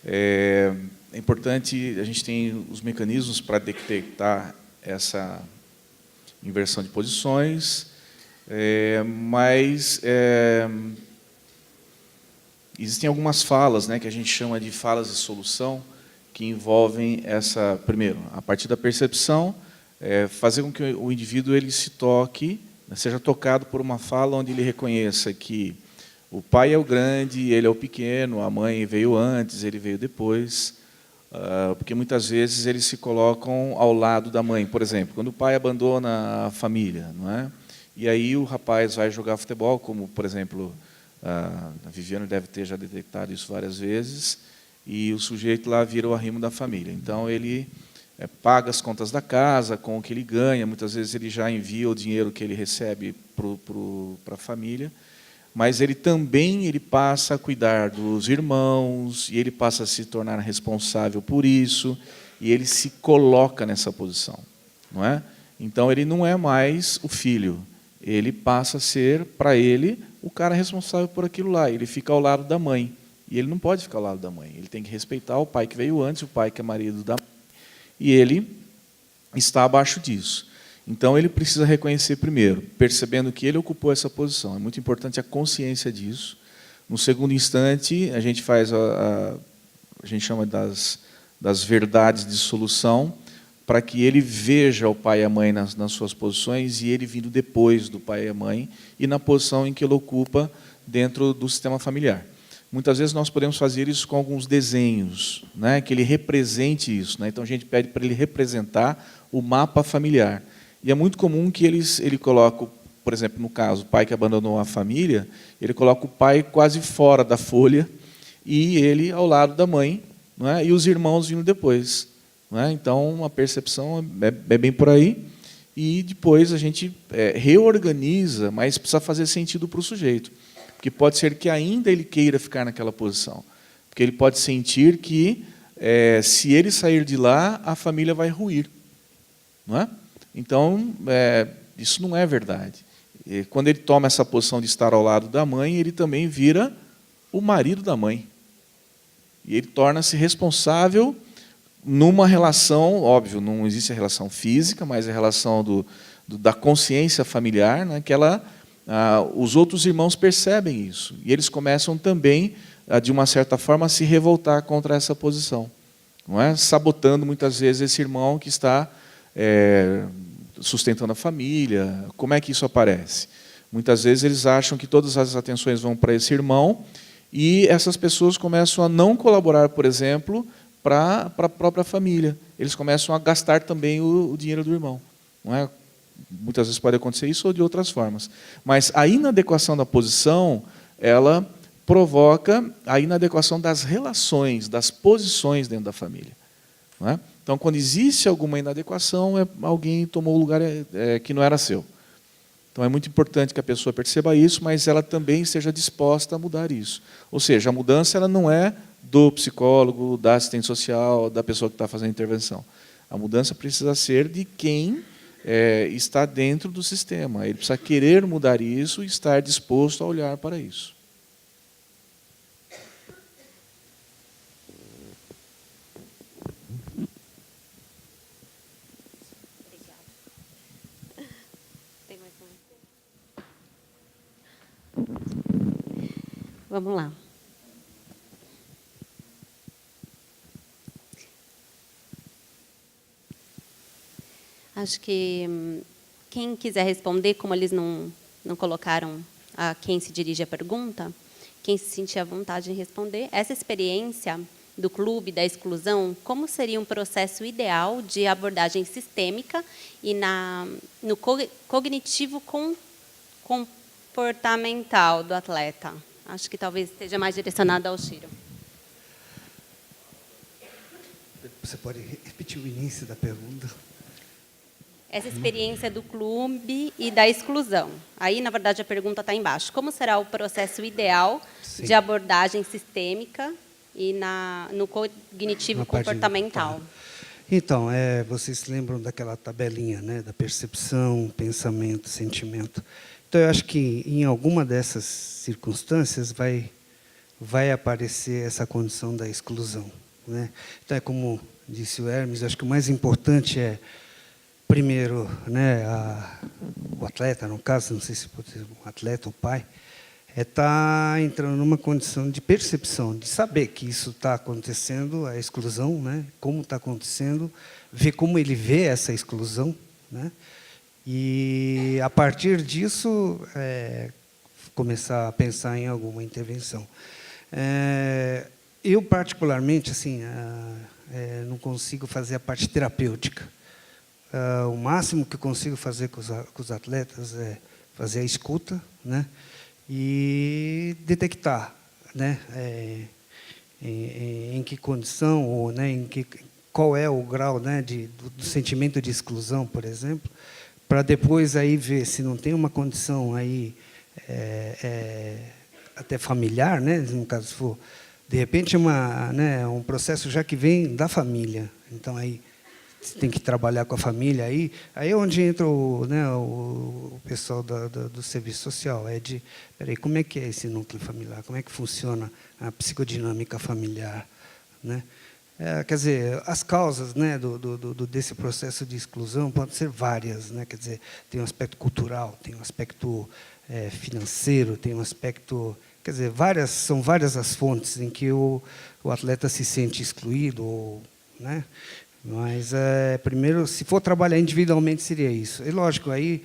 É importante, a gente tem os mecanismos para detectar essa inversão de posições, mas existem algumas falas, né, que a gente chama de falas de solução, que envolvem essa, primeiro, a partir da percepção, fazer com que o indivíduo ele se toque, seja tocado por uma fala onde ele reconheça que o pai é o grande, ele é o pequeno, a mãe veio antes, ele veio depois, porque muitas vezes eles se colocam ao lado da mãe. Por exemplo, quando o pai abandona a família, não é? E aí o rapaz vai jogar futebol, como, por exemplo, a Viviane deve ter já detectado isso várias vezes, e o sujeito lá vira o arrimo da família. Então, ele paga as contas da casa com o que ele ganha, muitas vezes ele já envia o dinheiro que ele recebe para a família, mas ele também passa a cuidar dos irmãos, e ele passa a se tornar responsável por isso, e ele se coloca nessa posição, não é? Então, ele não é mais o filho, ele passa a ser, para ele, o cara responsável por aquilo lá, ele fica ao lado da mãe, e ele não pode ficar ao lado da mãe, ele tem que respeitar o pai que veio antes, o pai que é marido da mãe, e ele está abaixo disso. Então, ele precisa reconhecer primeiro, percebendo que ele ocupou essa posição. É muito importante a consciência disso. No segundo instante, a gente faz a gente chama das verdades de solução, para que ele veja o pai e a mãe nas suas posições, e ele vindo depois do pai e a mãe, e na posição em que ele ocupa dentro do sistema familiar. Muitas vezes nós podemos fazer isso com alguns desenhos, né, que ele represente isso, né? Então, a gente pede para ele representar o mapa familiar. E é muito comum que ele coloque, por exemplo, no caso, o pai que abandonou a família, ele coloca o pai quase fora da folha e ele ao lado da mãe, não é? E os irmãos vindo depois. Não é? Então, a percepção é bem por aí. E depois a gente reorganiza, mas precisa fazer sentido para o sujeito. Porque pode ser que ainda ele queira ficar naquela posição. Porque ele pode sentir que, se ele sair de lá, a família vai ruir. Não é? Então, isso não é verdade. E quando ele toma essa posição de estar ao lado da mãe, ele também vira o marido da mãe. E ele torna-se responsável numa relação, óbvio, não existe a relação física, mas a relação da consciência familiar, né, que os outros irmãos percebem isso. E eles começam também, de uma certa forma, a se revoltar contra essa posição. Não é? Sabotando, muitas vezes, esse irmão que está sustentando a família. Como é que isso aparece? Muitas vezes eles acham que todas as atenções vão para esse irmão e essas pessoas começam a não colaborar, por exemplo, para a própria família. Eles começam a gastar também o dinheiro do irmão. Não é? Muitas vezes pode acontecer isso ou de outras formas. Mas a inadequação da posição, ela provoca a inadequação das relações, das posições dentro da família. Não é? Então, quando existe alguma inadequação, alguém tomou o lugar que não era seu. Então, é muito importante que a pessoa perceba isso, mas ela também esteja disposta a mudar isso. Ou seja, a mudança ela não é do psicólogo, da assistente social, da pessoa que está fazendo a intervenção. A mudança precisa ser de quem está dentro do sistema. Ele precisa querer mudar isso e estar disposto a olhar para isso. Vamos lá. Acho que quem quiser responder, como eles não colocaram a quem se dirige a pergunta, quem se sentir à vontade em responder, essa experiência do clube, da exclusão, como seria um processo ideal de abordagem sistêmica e no cognitivo comportamental do atleta? Acho que talvez esteja mais direcionado ao Ciro. Você pode repetir o início da pergunta? Essa experiência do clube e da exclusão. Aí, na verdade, a pergunta está embaixo. Como será o processo ideal de abordagem sistêmica e no cognitivo comportamental? Então, vocês lembram daquela tabelinha, né, da percepção, pensamento, sentimento. Então, eu acho que, em alguma dessas circunstâncias, vai vai aparecer essa condição da exclusão, né? Então, é como disse o Hermes, acho que o mais importante é, primeiro, né, o atleta, no caso, não sei se pode ser um atleta ou pai, é estar entrando numa condição de percepção, de saber que isso está acontecendo, a exclusão, né, como está acontecendo, ver como ele vê essa exclusão, né, e, a partir disso, começar a pensar em alguma intervenção. Eu, particularmente, assim, não consigo fazer a parte terapêutica. O máximo que eu consigo fazer com os atletas é fazer a escuta, né, e detectar, né, em que condição, ou, né, qual é o grau, né, do sentimento de exclusão, por exemplo, para depois aí ver se não tem uma condição aí até familiar, né, no caso, se for, de repente, um processo já que vem da família. Então, aí você tem que trabalhar com a família. Aí é onde entra o pessoal do serviço social. Espera aí, como é que é esse núcleo familiar? Como é que funciona a psicodinâmica familiar? Né? Quer dizer, as causas, né, desse processo de exclusão podem ser várias. Né? Quer dizer, tem um aspecto cultural, tem um aspecto financeiro, tem um aspecto... Quer dizer, são várias as fontes em que o atleta se sente excluído, né? Mas, primeiro, se for trabalhar individualmente, seria isso. E, lógico, aí,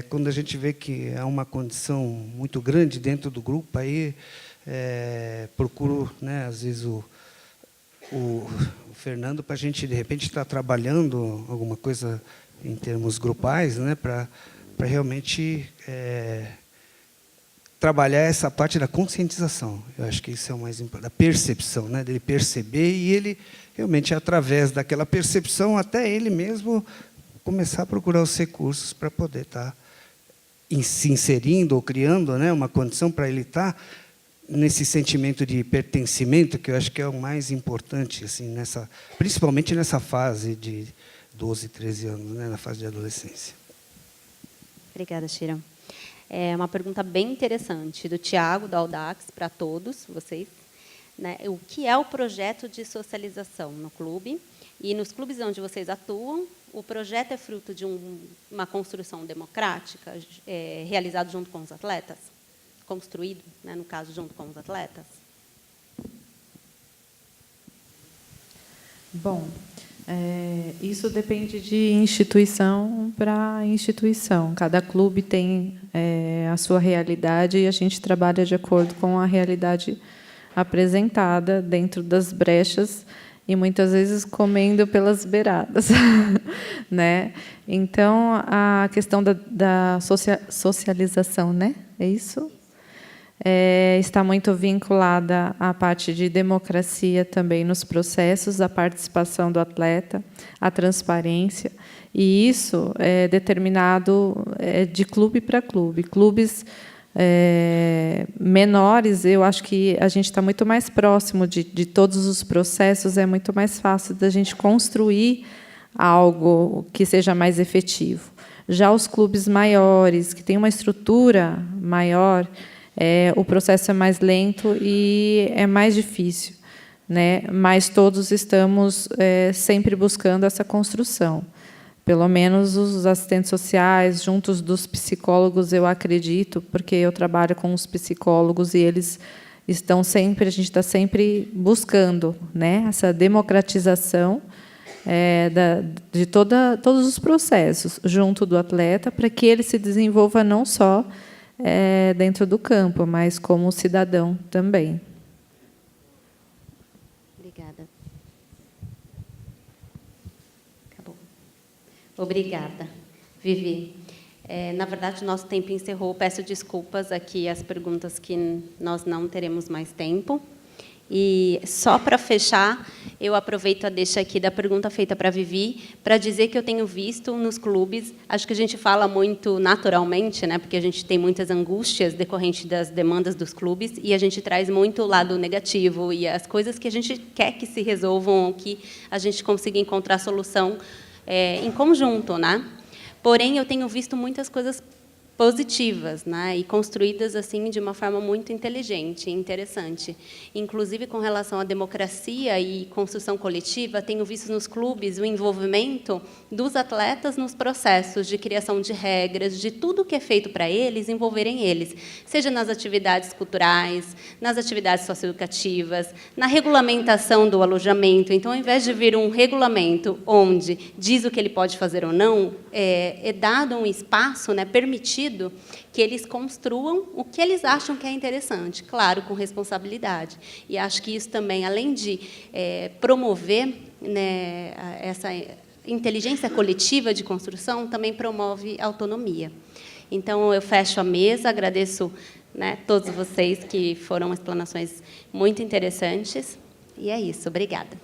quando a gente vê que há uma condição muito grande dentro do grupo, aí procuro, né, às vezes, o Fernando, para a gente, de repente, estar trabalhando alguma coisa em termos grupais, né, para realmente... trabalhar essa parte da conscientização. Eu acho que isso é o mais importante, da percepção, né? Dele perceber e ele, realmente, através daquela percepção, até ele mesmo começar a procurar os recursos para poder estar se inserindo ou criando, né, uma condição para ele estar nesse sentimento de pertencimento, que eu acho que é o mais importante, assim, principalmente nessa fase de 12, 13 anos, né, na fase de adolescência. Obrigada, Shira. É uma pergunta bem interessante do Tiago, da Audax, para todos vocês. Né? O que é o projeto de socialização no clube? E nos clubes onde vocês atuam, o projeto é fruto de uma construção democrática, realizado junto com os atletas? Construído, né, no caso, junto com os atletas? Bom, isso depende de instituição para instituição. Cada clube tem a sua realidade e a gente trabalha de acordo com a realidade apresentada dentro das brechas e, muitas vezes, comendo pelas beiradas. Né? Então, a questão da socialização, né? É isso? Está muito vinculada à parte de democracia também nos processos, a participação do atleta, a transparência, e isso é determinado de clube para clube. Clubes menores, eu acho que a gente está muito mais próximo de todos os processos, é muito mais fácil da gente construir algo que seja mais efetivo. Já os clubes maiores, que têm uma estrutura maior, o processo é mais lento e é mais difícil, né? Mas todos estamos sempre buscando essa construção. Pelo menos os assistentes sociais, juntos dos psicólogos, eu acredito, porque eu trabalho com os psicólogos e eles estão sempre, a gente está sempre buscando, né, essa democratização de todos os processos junto do atleta, para que ele se desenvolva não só dentro do campo, mas como cidadão também. Obrigada. Acabou. Obrigada, Vivi. Na verdade, o nosso tempo encerrou. Peço desculpas aqui as perguntas que nós não teremos mais tempo. E, só para fechar, eu aproveito a deixa aqui da pergunta feita para a Vivi, para dizer que eu tenho visto nos clubes, acho que a gente fala muito naturalmente, né, porque a gente tem muitas angústias decorrentes das demandas dos clubes, e a gente traz muito o lado negativo e as coisas que a gente quer que se resolvam, que a gente consiga encontrar solução em conjunto. Né? Porém, eu tenho visto muitas coisas positivas, né, e construídas assim de uma forma muito inteligente e interessante. Inclusive, com relação à democracia e construção coletiva, tenho visto nos clubes o envolvimento dos atletas nos processos de criação de regras, de tudo que é feito para eles, envolverem eles, seja nas atividades culturais, nas atividades socioeducativas, na regulamentação do alojamento. Então, ao invés de vir um regulamento onde diz o que ele pode fazer ou não, é dado um espaço, né, permitido que eles construam o que eles acham que é interessante, claro, com responsabilidade. E acho que isso também, além de promover, né, essa inteligência coletiva de construção, também promove autonomia. Então, eu fecho a mesa, agradeço, né, todos vocês, que foram explanações muito interessantes, e é isso. Obrigada.